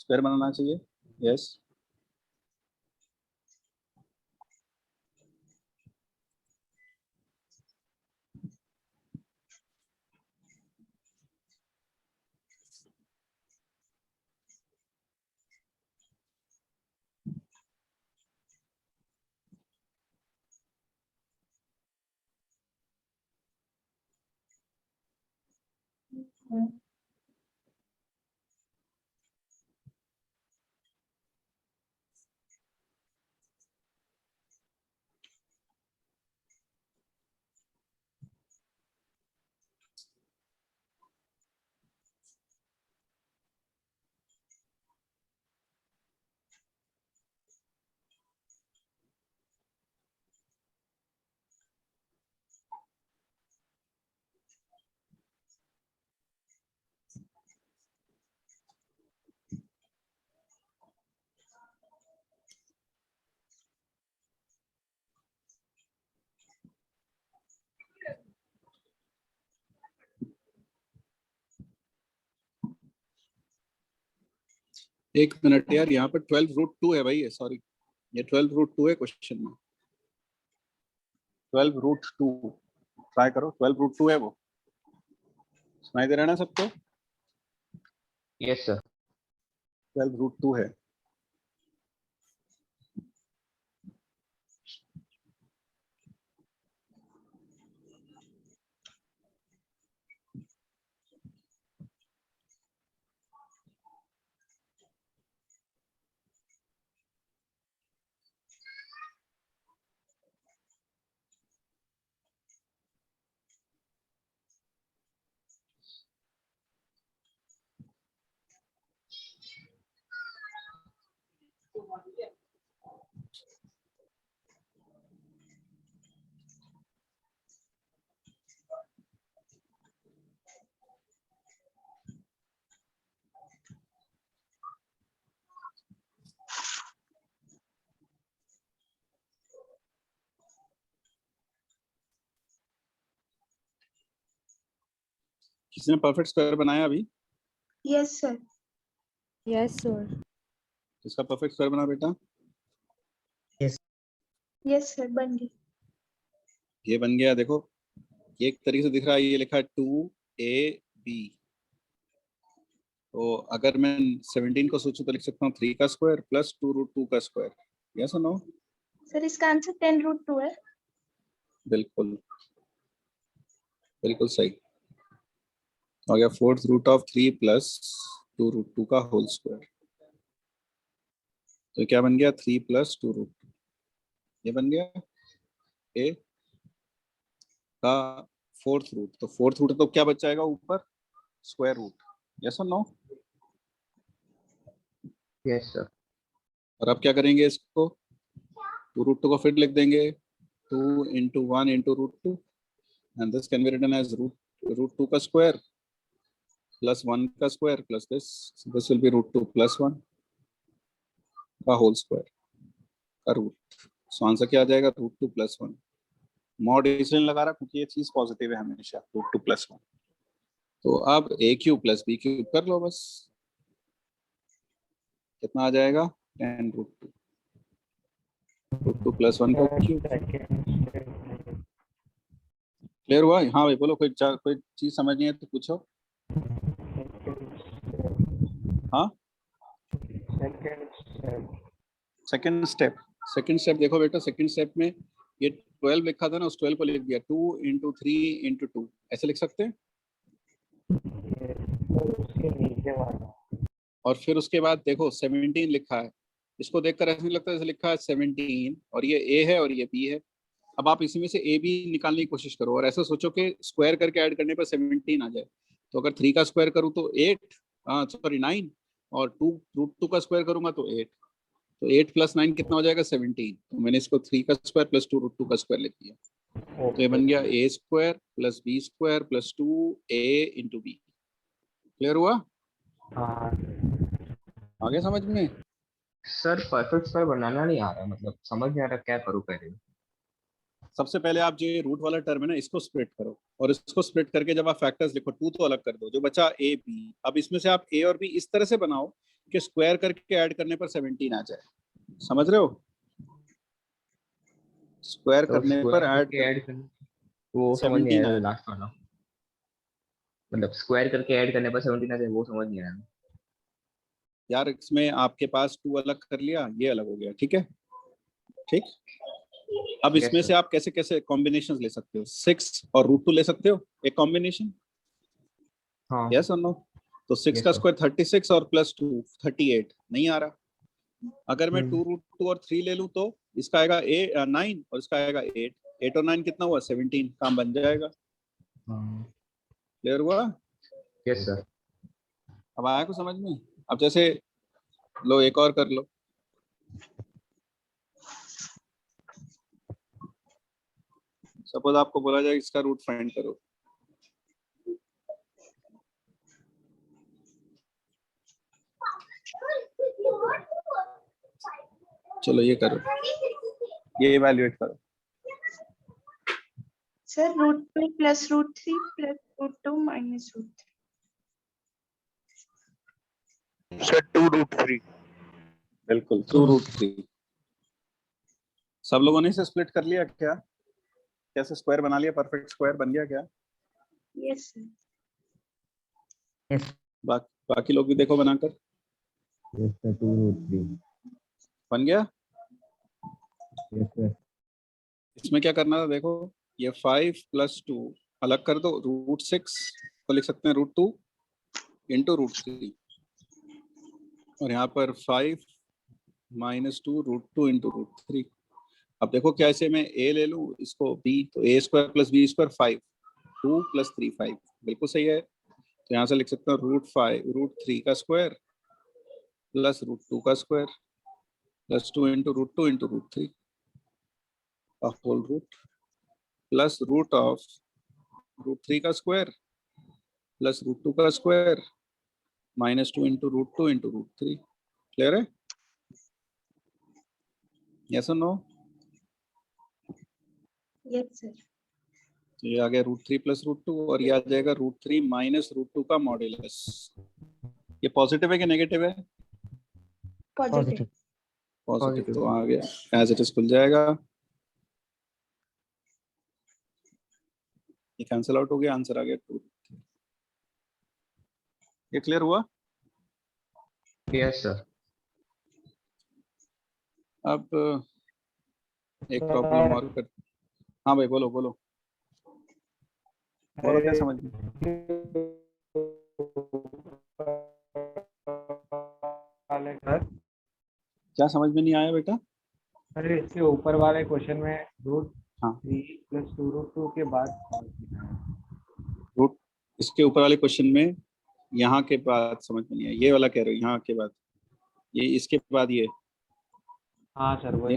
स्क्वायर बनाना चाहिए, यस। एक मिनट यार, यहाँ पर 12√2 है भाई, सॉरी, ये 12√2 है क्वेश्चन में। 12√2 ट्राई करो, 12√2 है वो। सुनाई दे रहा है ना सबको? Yes sir. 12√2 है। किसी ने परफेक्ट स्क्वायर बनाया अभी? Yes sir. Yes sir. किसका परफेक्ट स्क्वायर बना बेटा? यस सर, बन गई। ये बन गया, देखो ये एक तरीके से दिख रहा है, ये लिखा है 2ab। तो अगर मैं 17 को सोचूं तो लिख सकता हूँ 3 का स्क्वायर प्लस 2√2 का स्क्वायर। यस और नो? सर इसका आंसर 10√2 है। बिल्कुल बिल्कुल सही हो गया। 4th√3 प्लस 2√2 का होल स्क्वायर। तो क्या बन गया? 3 प्लस 2√2, ये बन गया ए का 4th रूट। तो 4th रूट तो क्या बच जाएगा ऊपर? Square root. यस और नो? Yes sir. और अब क्या करेंगे इसको? 2√2 को फिर लिख देंगे 2 × 1 × √2 and this can be written as √2 का स्क्वायर प्लस 1 का square plus this will be √2 plus 1 का होल स्क्वायर का रूट। सो आंसर क्या आ जाएगा? √2 plus 1। मॉड इसलिए लगा रहा क्योंकि ये चीज पॉजिटिव है हमेशा, √2 plus 1। तो अब a³ + b³ कर लो बस। कितना आ जाएगा? 10√2 √2 plus 1 का क्यूब। क्लियर हुआ? हाँ भाई बोलो, कोई चीज समझनी है तो पूछो। हाँ, सेकंड स्टेप देखो बेटा, सेकंड स्टेप में ये 12 लिखा था ना, उस 12 को लिख दिया 2 × 3 × 2, ऐसे लिख सकते हैं। और फिर उसके बाद देखो 17 लिखा है, इसको देखकर ऐसा नहीं लगता जैसे लिखा है 17 और ये ए है और ये बी है। अब आप इसी में से ए बी निकालने की कोशिश करो और ऐसा सोचो कि स्क्वायर करके ऐड करने पर 17 आ जाए। तो अगर 3 का स्क्वायर करूँ तो 9, और 2√2 का स्क्वायर करूंगा तो 8। तो 8 + 9 कितना हो जाएगा? 17। तो मैंने इसको 3 का स्क्वायर प्लस 2√2 का स्क्वायर लिख दिया। तो ये बन गया a² + b² + 2a × b। Clear हुआ? आगे समझ में? सर परफेक्ट स्क्वायर बनाना नहीं आ रहा, मतलब समझ नहीं आ रहा क्या करूँ पहले। सबसे पहले आप जो ये रूट वाला टर्म है ना, इसको स्प्लिट करो और इसको स्प्लिट करके जब आप फैक्टर्स लिखो 2 तो अलग कर दो, जो बचा a b। अब इसमें से आप a और b इस तरह से बनाओ कि स्क्वायर करके ऐड करने पर 17 आ जाए। समझ रहे हो? स्क्वायर करने पर ऐड करने वो समझ नहीं आ रहा लास्ट वाला, मतलब स्क्वायर करके ऐड करने पर 17 आ जाए, वो समझ नहीं आ रहा यार। इसमें आपके पास 2 अलग कर लिया, ये अलग हो गया, ठीक है? ठीक। अब इसमें से आप कैसे कैसे कॉम्बिनेशंस ले सकते हो? 6 और √2 ले सकते हो एक कॉम्बिनेशन। हाँ। यस और नो? तो 6 का स्क्वायर 36 और प्लस 2 38 नहीं आ रहा। अगर मैं 2√2 और 3 ले लूं तो इसका आएगा 9 और इसका आएगा 8। 8 और 9 कितना हुआ? 17। काम बन जाएगा। क्लियर हुआ? Yes sir. अब आया कुछ समझ में? अब जैसे लो एक और कर लो। सपोज आपको बोला जाए इसका रूट फाइंड करो। चलो ये करो, ये इवैल्यूएट करो। सर √2 + √3 + √2 - √3। सर 2√3। बिल्कुल 2√3। सब लोगों ने इसे स्प्लिट कर लिया क्या? कैसे स्क्वायर बना लिया? परफेक्ट स्क्वायर बन गया क्या? Yes sir. यस बाकी लोग भी देखो बनाकर। यस सर 2√3 बन गया? यस सर इसमें क्या करना था देखो, ये 5 + 2 अलग कर दो, √6 को लिख सकते हैं √2 इंटू √3, और यहाँ पर 5 - 2 √2 इंटू √3। अब देखो क्या इसे मैं a ले लूँ, इसको b, तो a² + b² 5, 2 + 3 5, बिल्कुल सही है। तो यहाँ से लिख सकते हैं √3 का स्क्वायर प्लस √2 का स्क्वायर प्लस 2 इंटू √2 इंटू √3 का whole root plus root of √3 का स्क्वायर प्लस √2 का स्क्वायर -2 इंटू √2 इंटू √3। क्लियर है? यस और नो? Yes sir. तो ये आ गया √3 + √2, और ये आ जाएगा √3 - √2 का मॉड्यूलस। ये पॉजिटिव है कि नेगेटिव है? पॉजिटिव। पॉजिटिव, तो आ गया एज इट इज खुल जाएगा, ये कैंसिल आउट हो गया, आंसर आ गया 2। ये क्लियर हुआ? Yes sir. अब एक प्रॉब्लम और कर। हाँ भाई बोलो बोलो बोलो, क्या समझ में? सर क्या समझ में नहीं आया बेटा? अरे इसके ऊपर वाले क्वेश्चन में हाँ। √3 + 2√2 के बाद रूट, इसके ऊपर वाले क्वेश्चन में यहाँ के बाद समझ में नहीं आया, ये वाला कह रहे हो, यहाँ के बाद, ये इसके बाद ये। हाँ सर वही।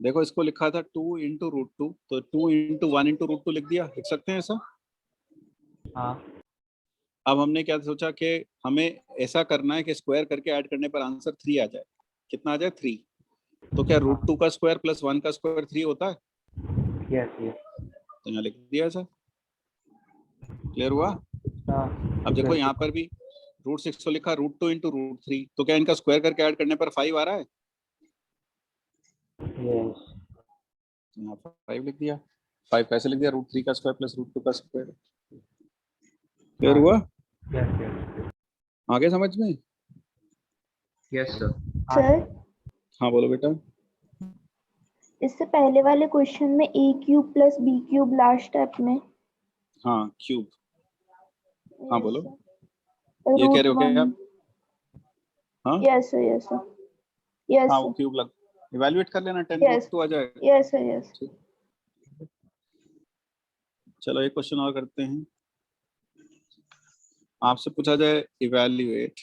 देखो इसको लिखा था 2 इंटू √2, तो 2 इंटू 1 इंटू √2 लिख दिया, लिख सकते हैं ऐसा? हाँ अब हमने क्या सोचा कि हमें ऐसा करना है कि स्क्वायर करके ऐड करने पर आंसर 3 आ जाए। कितना आ जाए? 3। तो क्या √2 का स्क्वायर प्लस 1 का स्क्वायर 3 होता है? Yes yes. तो यहाँ लिख दिया ऐसा। क्लियर हुआ? अब देखो यहाँ पर भी √6 को लिखा √2 इंटू √3, तो क्या इनका स्क्वायर करके ऐड करने पर 5 आ रहा है? यस। यहाँ पर 5 लिख दिया, 5 कैसे लिख दिया? √3 का स्क्वायर प्लस √2 का स्क्वायर। क्लियर हुआ? Yes yes. आगे समझ में? Yes sir. सर हाँ बोलो बेटा। इससे पहले वाले क्वेश्चन में a³ + b³ लास्ट स्टेप में। हाँ क्यूब। हाँ बोलो, ये कह रहे हो क्या आप? हाँ yes sir yes sir yes हाँ, वो क्यूब लग, इवैल्यूएट कर लेना, 10 Yes. √2 आ जाएगा। Yes sir yes. चलो एक क्वेश्चन और करते हैं। आपसे पूछा जाए evaluate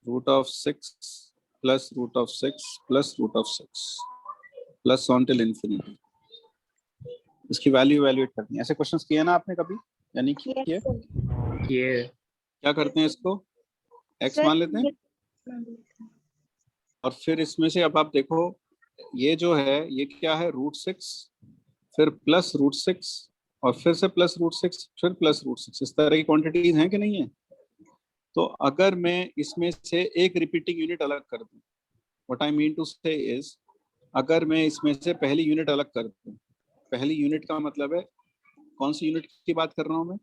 √6 plus √6 plus √6 plus on till infinity, इसकी वैल्यू इवैल्यूएट करनी है। ऐसे क्वेश्चंस किए ना आपने कभी या नहीं किए? Yes sir. ये क्या करते हैं, इसको x मान लेते हैं, और फिर इसमें से अब आप देखो ये जो है ये क्या है? √6 फिर प्लस √6 और फिर से प्लस √6 फिर प्लस √6, इस तरह की क्वांटिटीज हैं कि नहीं है? तो अगर मैं इसमें से एक रिपीटिंग यूनिट अलग कर दूं, व्हाट आई मीन टू से इज, अगर मैं इसमें से पहली यूनिट अलग कर दूं, पहली यूनिट का मतलब है कौन सी यूनिट की बात कर रहा हूं मैं?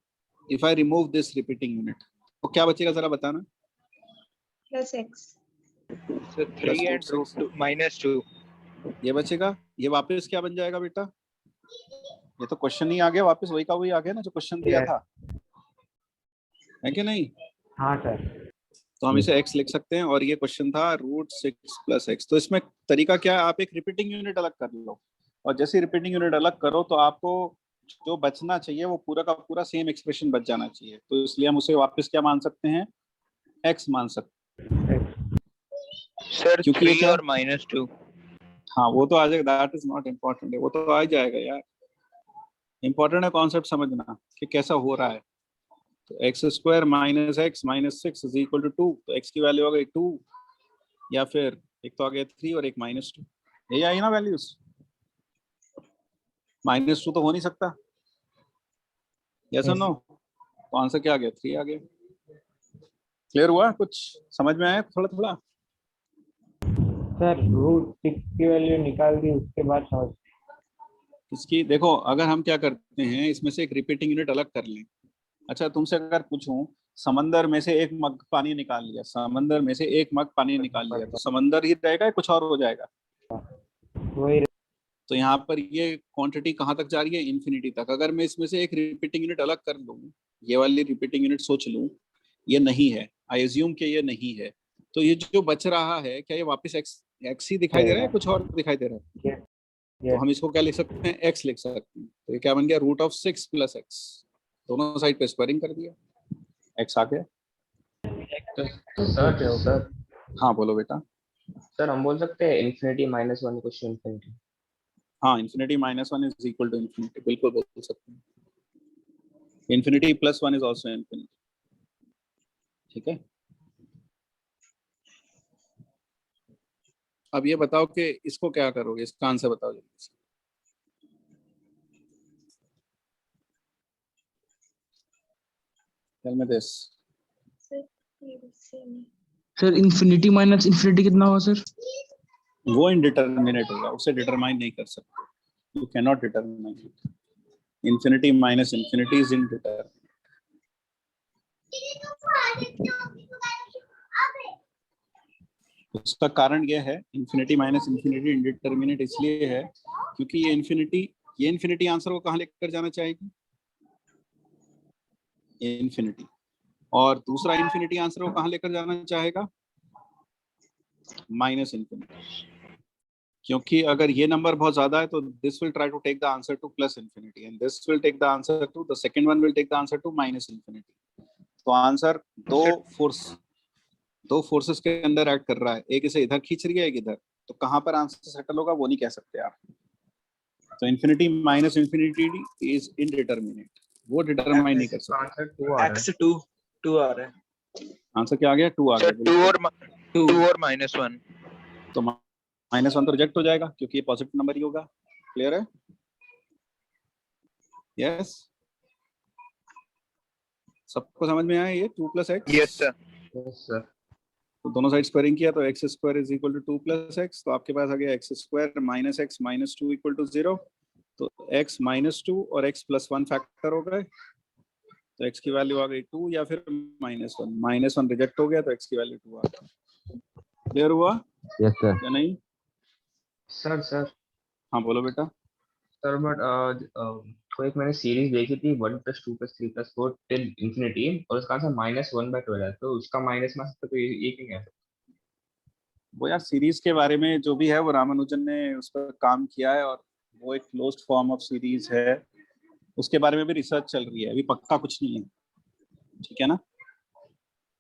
If I remove this repeating unit, तो क्या बचेगा जरा बताना? +x। सर 3 and -2 ये बचेगा, ये वापस क्या बन जाएगा बेटा? ये तो क्वेश्चन ही आ गया, वापस वही का वही आ गया ना जो क्वेश्चन दिया था, है कि नहीं? हाँ सर। तो हम इसे x लिख सकते हैं, और ये क्वेश्चन था √6 + x। तो इसमें तरीका क्या है, आप एक रिपीटिंग यूनिट अलग कर लो, और जैसे रिपीटिंग यूनिट अलग करो तो आपको जो बचना चाहिए वो पूरा का पूरा सेम एक्सप्रेशन बच जाना चाहिए। तो इसलिए हम उसे वापस क्या मान सकते हैं? x मान सकते हैं, सर क्योंकि ये 3 क्या? और -2। हाँ वो तो आ जाएगा, दैट इज नॉट इम्पोर्टेंट, वो तो आ जाएगा यार। इम्पोर्टेंट है कॉन्सेप्ट समझना कि कैसा हो रहा है। तो x² - x - 6 = 2, तो x की वैल्यू आ गई 2, या फिर एक तो आ गया 3 और एक -2, यही आई ना वैल्यूज? -2 तो हो नहीं सकता, यस और नो? तो आंसर क्या आ गया? 3 आ गया। क्लियर हुआ? कुछ समझ में आया थोड़ा थोड़ा? सर √6 की वैल्यू निकाल दी, उसके बाद समझ। इसकी देखो, अगर हम क्या करते हैं, इसमें से एक रिपीटिंग यूनिट अलग कर लें। अच्छा, तुमसे अगर पूछूं समंदर में से एक मग पानी निकाल लिया, समंदर में से एक मग पानी निकाल लिया, तो समंदर ही रहेगा या कुछ और हो जाएगा? वही। तो यहाँ पर ये क्वांटिटी कहाँ तक जा रही है? इन्फिनिटी तक। अगर मैं इसमें से एक रिपीटिंग यूनिट अलग कर लूँ, ये वाली रिपीटिंग यूनिट सोच लूँ ये नहीं है, आई एज्यूम कि ये नहीं है, तो ये जो बच रहा है क्या ये वापस एक्स ही दिखाई दे रहा है, कुछ और दिखाई दे रहा है? तो हम इसको क्या लिख सकते हैं? एक्स लिख सकते हैं। तो ये क्या बन गया? √6 + x। दोनों साइड पे स्क्वायरिंग कर दिया, एक्स आ गया। तो सर हाँ बोलो बेटा। सर हम बोल सकते हैं इन्फिनिटी -1 इक्वल्स टू इन्फिनिटी। हाँ, infinity -1 is equal to infinity, बिल्कुल बोल सकते हैं। Infinity +1 is also infinity. ठीक है, अब ये बताओ कि इसको क्या करोगे, इसका आंसर बताओ जल्दी से। Tell me this. Sir infinity minus infinity कितना हुआ सर? वो इनडिटरमिनेट होगा, उसे डिटरमाइन नहीं कर सकते, you can not determine it. Infinity minus infinity is indeterminate. उसका कारण यह है, इन्फिनिटी माइनस इन्फिनिटी इनडिटरमिनेट इसलिए है क्योंकि ये इन्फिनिटी आंसर को कहाँ लेकर जाना चाहेगी? इन्फिनिटी। और दूसरा इन्फिनिटी आंसर को कहाँ लेकर जाना चाहेगा? -इन्फिनिटी। क्योंकि अगर ये नंबर बहुत ज्यादा है तो this will try to take the answer to +infinity and this will take the answer to, the second one will take the answer to -infinity. तो आंसर दो फोर्सेस के अंदर एक्ट कर रहा है, एक इसे इधर खींच रही है, एक इधर। तो कहाँ पर आंसर सेटल होगा वो नहीं कह सकते आप। तो infinity minus infinity is indeterminate, वो डिटरमाइन नहीं कर सकते। आंसर 2 आ रहा है। x2 आ रहा है। आंसर क्या आ गया? 2 आ सर गया। 2 और -1। तो -1 तो रिजेक्ट हो जाएगा क्योंकि ये पॉजिटिव नंबर ही होगा। क्लियर है? यस, सबको समझ में आया ये 2 + x? Yes sir. Yes sir. तो दोनों साइड स्क्वायरिंग किया तो x² = 2 + x, तो आपके पास आ गया x² - x - 2 = 0। तो x - 2 और x + 1 फैक्टर हो गए, तो x की वैल्यू आ गई 2 या फिर -1। -1 रिजेक्ट हो गया तो x की वैल्यू 2 आ गई। क्लियर हुआ? Yes sir. या नहीं? सर हाँ बोलो बेटा। सर बट कोई एक मैंने सीरीज देखी थी 1 + 2 + 3 + 4 टिल इंफिनिटी, और उसका आंसर -1/12 है, तो उसका माइनस में तो ये क्यों है? वो यार सीरीज के बारे में जो भी है वो रामानुजन ने उस पर काम किया है, और वो एक क्लोज्ड फॉर्म ऑफ सीरीज है, उसके बारे में भी रिसर्च चल रही है, अभी पक्का कुछ नहीं है। ठीक है ना?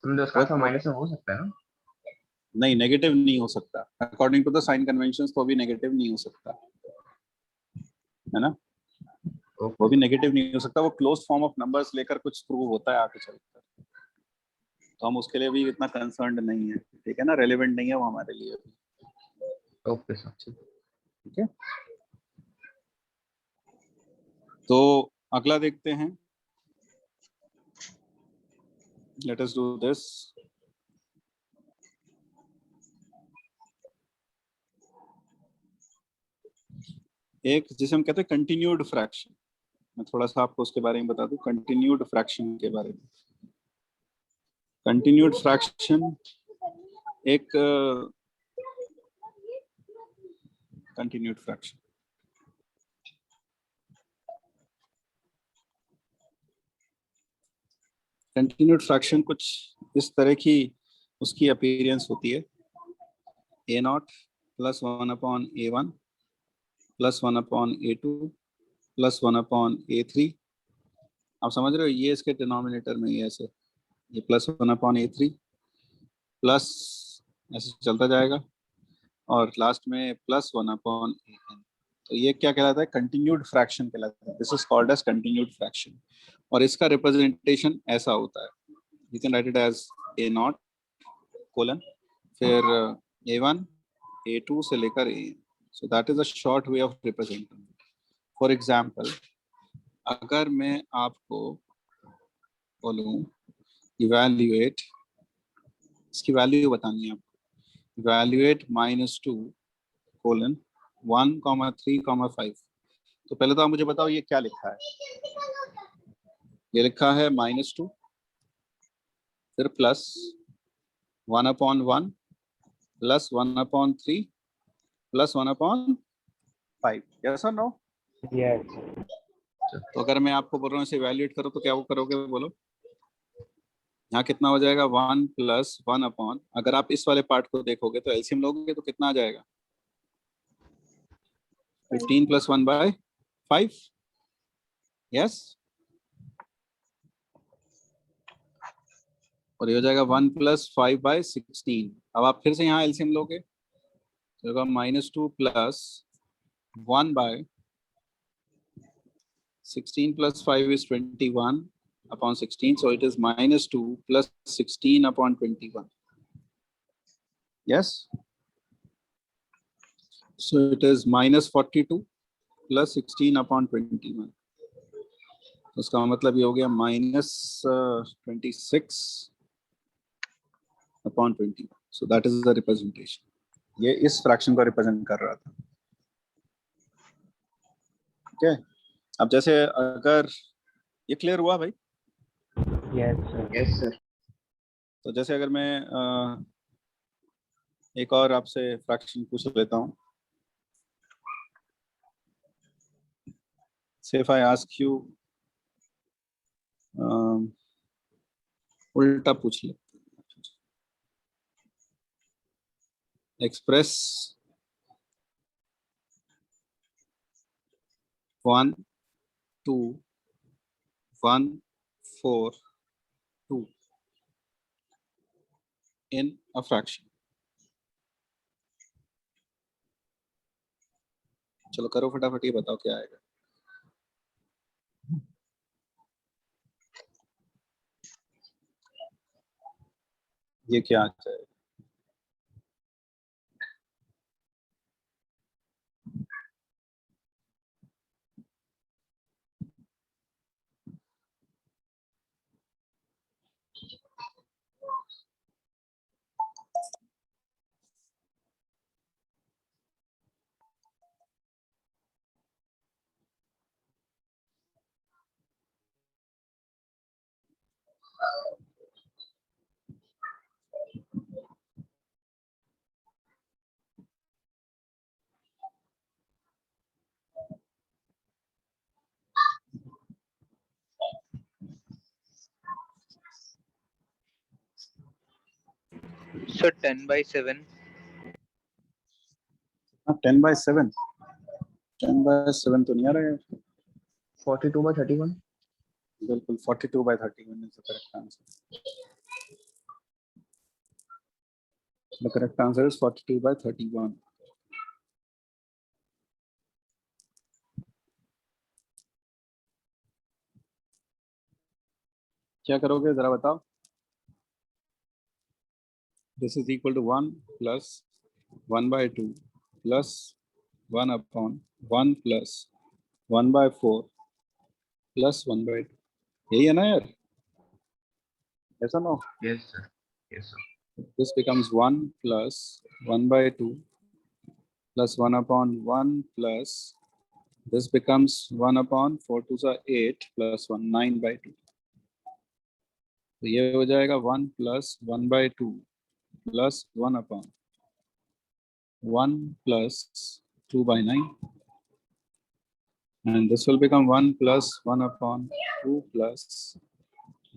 तो उसका आंसर माइनस में हो सकता है ना? नहीं, नेगेटिव नहीं हो सकता, according to the sign conventions तो भी नेगेटिव नहीं हो सकता, है ना? वो भी नेगेटिव नहीं हो सकता, वो क्लोज्ड फॉर्म ऑफ नंबर्स लेकर कुछ प्रूव होता है आगे चलकर, तो हम उसके लिए भी इतना कंसर्न्ड नहीं है। ठीक है ना? रेलेवेंट नहीं है वो हमारे लिए। Okay sir. ठीक है, तो अगला देखते हैं। Late us do this. एक जिसे हम कहते हैं कंटिन्यूड फ्रैक्शन, मैं थोड़ा सा आपको उसके बारे में बता दूं, कंटिन्यूड फ्रैक्शन के बारे में। कंटिन्यूड फ्रैक्शन एक कंटिन्यूड फ्रैक्शन कंटिन्यूड फ्रैक्शन कुछ इस तरह की उसकी अपीयरेंस होती है। a0 + 1/a1 + 1/a2 + 1/a3। आप समझ रहे हो? ये इसके डिनोमिनेटर में ही ऐसे, ये +1/a3 प्लस ऐसे चलता जाएगा, और लास्ट में +1/an। तो ये क्या कहलाता है? कंटिन्यूड फ्रैक्शन कहलाता है। This is called as continued fraction, और इसका रिप्रेजेंटेशन ऐसा होता है, you can write it as a0 colon फिर a1 a2 से लेकर an। So that is a short way of representing. For example, अगर मैं आपको बोलूं इवैल्यूएट इसकी वैल्यू बतानी है आपको। Evaluate -2 colon 1,3,5। तो पहले तो आप मुझे बताओ ये क्या लिखा है। ये लिखा है -2 फिर प्लस 1/1 प्लस 1/3 प्लस 1/5। यस और नो? यस। तो अगर मैं आपको बोल रहा हूँ इसे इवैल्यूएट करो तो क्या वो करोगे बोलो? यहाँ कितना हो जाएगा 1 + 1/। अगर आप इस वाले पार्ट को देखोगे तो एलसीएम लोगे तो कितना आ जाएगा? 15 + 1/5। यस। और ये हो जाएगा 1 + 5/16। अब आप फिर से यहाँ एलसीएम लोगे तो होगा -2 + 1/16 + 5 is 21/16. So it is -2 + 16/21. Yes. So it is -42 + 16/21. तो उसका मतलब ये हो गया -26/21. So that is the representation. ये इस फ्रैक्शन को रिप्रेजेंट कर रहा था। ठीक है। अब जैसे अगर ये क्लियर हुआ भाई? Yes sir. Yes sir. तो जैसे अगर मैं एक और आपसे फ्रैक्शन पूछ लेता हूँ। Say if I ask you उल्टा पूछ ले। Express 1 2 1 4 2 in a fraction। चलो करो फटाफट, ये बताओ क्या आएगा। ये क्या आ जाएगा? सर 10/7। 10/7। 10/7 तो नहीं आ रहा है। 42/31। बिल्कुल 42/31 is the correct answer. The correct answer is 42/31. क्या करोगे जरा बताओ। This is equal to 1 + 1/2 plus 1/1 plus 1/4 plus 1/2। यही है ना यार? ऐसा ना? Yes sir. Yes sir. This becomes 1 plus 1/2 plus 1/1 plus this becomes 1/4 2 are 8 plus 1 9/2। तो ये हो जाएगा 1 plus 1/2 plus 1/1 plus 2/9, and this will become 1 plus 1/2 plus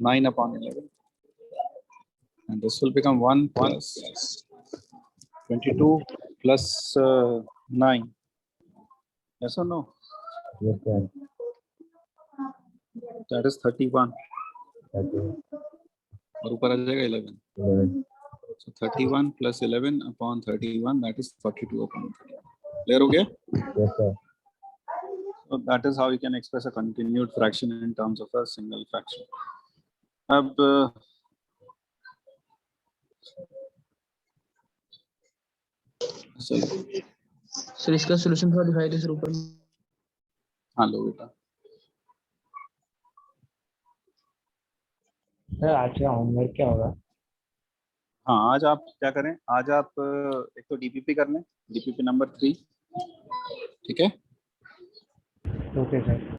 9/11, and this will become 1 plus 22 plus 9. Yes or no? Yes, sir. That is 31 Okay. और ऊपर आ जाएगा 11. 11. So 31 plus 11/31, that is 42/31. Clear हो गया? Yes, sir. So that is how you can express a continued fraction in terms of a single fraction. अब चलो sir इसका solution थोड़ा दिखाई दे सर ऊपर। हाँ लो बेटा। सर आज का होमवर्क क्या होगा? हाँ, आज आप क्या करें, आज आप एक तो डीपीपी कर लें, डीपीपी नंबर 3, ठीक है, ओके सर।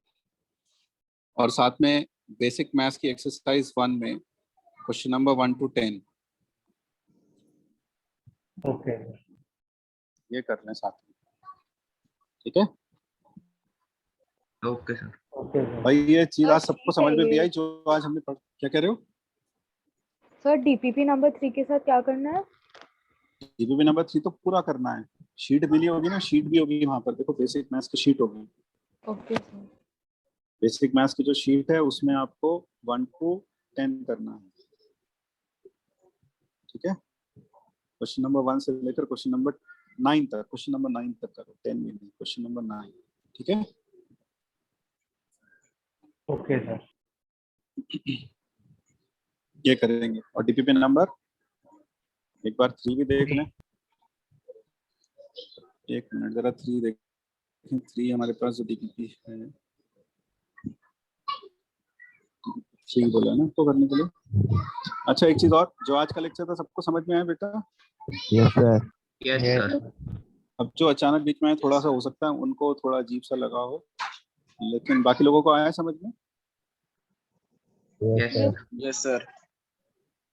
और साथ में बेसिक मैथ्स की एक्सरसाइज 1 में क्वेश्चन नंबर 1 to 10 ओके ये कर लें साथ में, ठीक है। Okay sir. Okay sir. भाई ये चीज आज सर, सबको ठीक है समझ में भी ये। आई जो आज हमने क्या कह रहे हो? सर डीपीपी नंबर 3 के साथ क्या करना है? डीपीपी नंबर 3 तो पूरा करना है, शीट मिली होगी ना, शीट भी होगी वहां पर, देखो बेसिक मैथ्स की शीट होगी, ओके सर। बेसिक मैथ्स की जो शीट है उसमें आपको 1 to 10 करना है, ठीक है। क्वेश्चन नंबर 1 से लेकर क्वेश्चन नंबर 9 तक, क्वेश्चन नंबर 9 तक करो, 10 में नहीं, क्वेश्चन नंबर 9, ठीक है। Okay sir. ये करेंगे, और डीपीपी नंबर एक बार 3 भी देख लें, एक मिनट जरा 3 देखें, 3 हमारे पास जो डीपीपी है, 3 बोला ना तो करने के लिए। अच्छा एक चीज और, जो आज का लेक्चर था सबको समझ में आया बेटा? Yes sir. Yes Yes. Sir. अब जो अचानक बीच में थोड़ा सा हो सकता है उनको थोड़ा अजीब सा लगा हो, लेकिन बाकी लोगों को आया समझ में? Yes sir. Yes sir.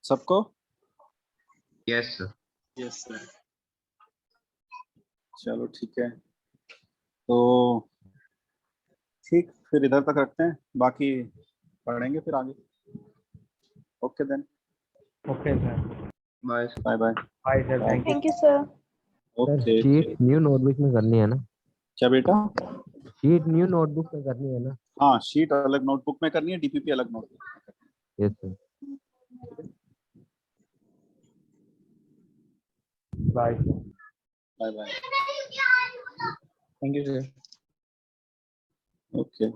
सबको? Yes sir. Yes sir. चलो ठीक है, तो ठीक, फिर इधर तक रखते हैं, बाकी पढ़ेंगे फिर आगे। Okay then, okay sir. Bye sir. Bye bye. Bye sir. Thank you. Thank you sir. Sir okay, sheet new notebook में करनी है ना? क्या बेटा? शीट न्यू नोटबुक में करनी है ना? हाँ, शीट अलग नोटबुक में करनी है, डीपीपी अलग नोटबुक में करनी यस सर। है। Bye sir. Bye bye. Thank you sir. Okay.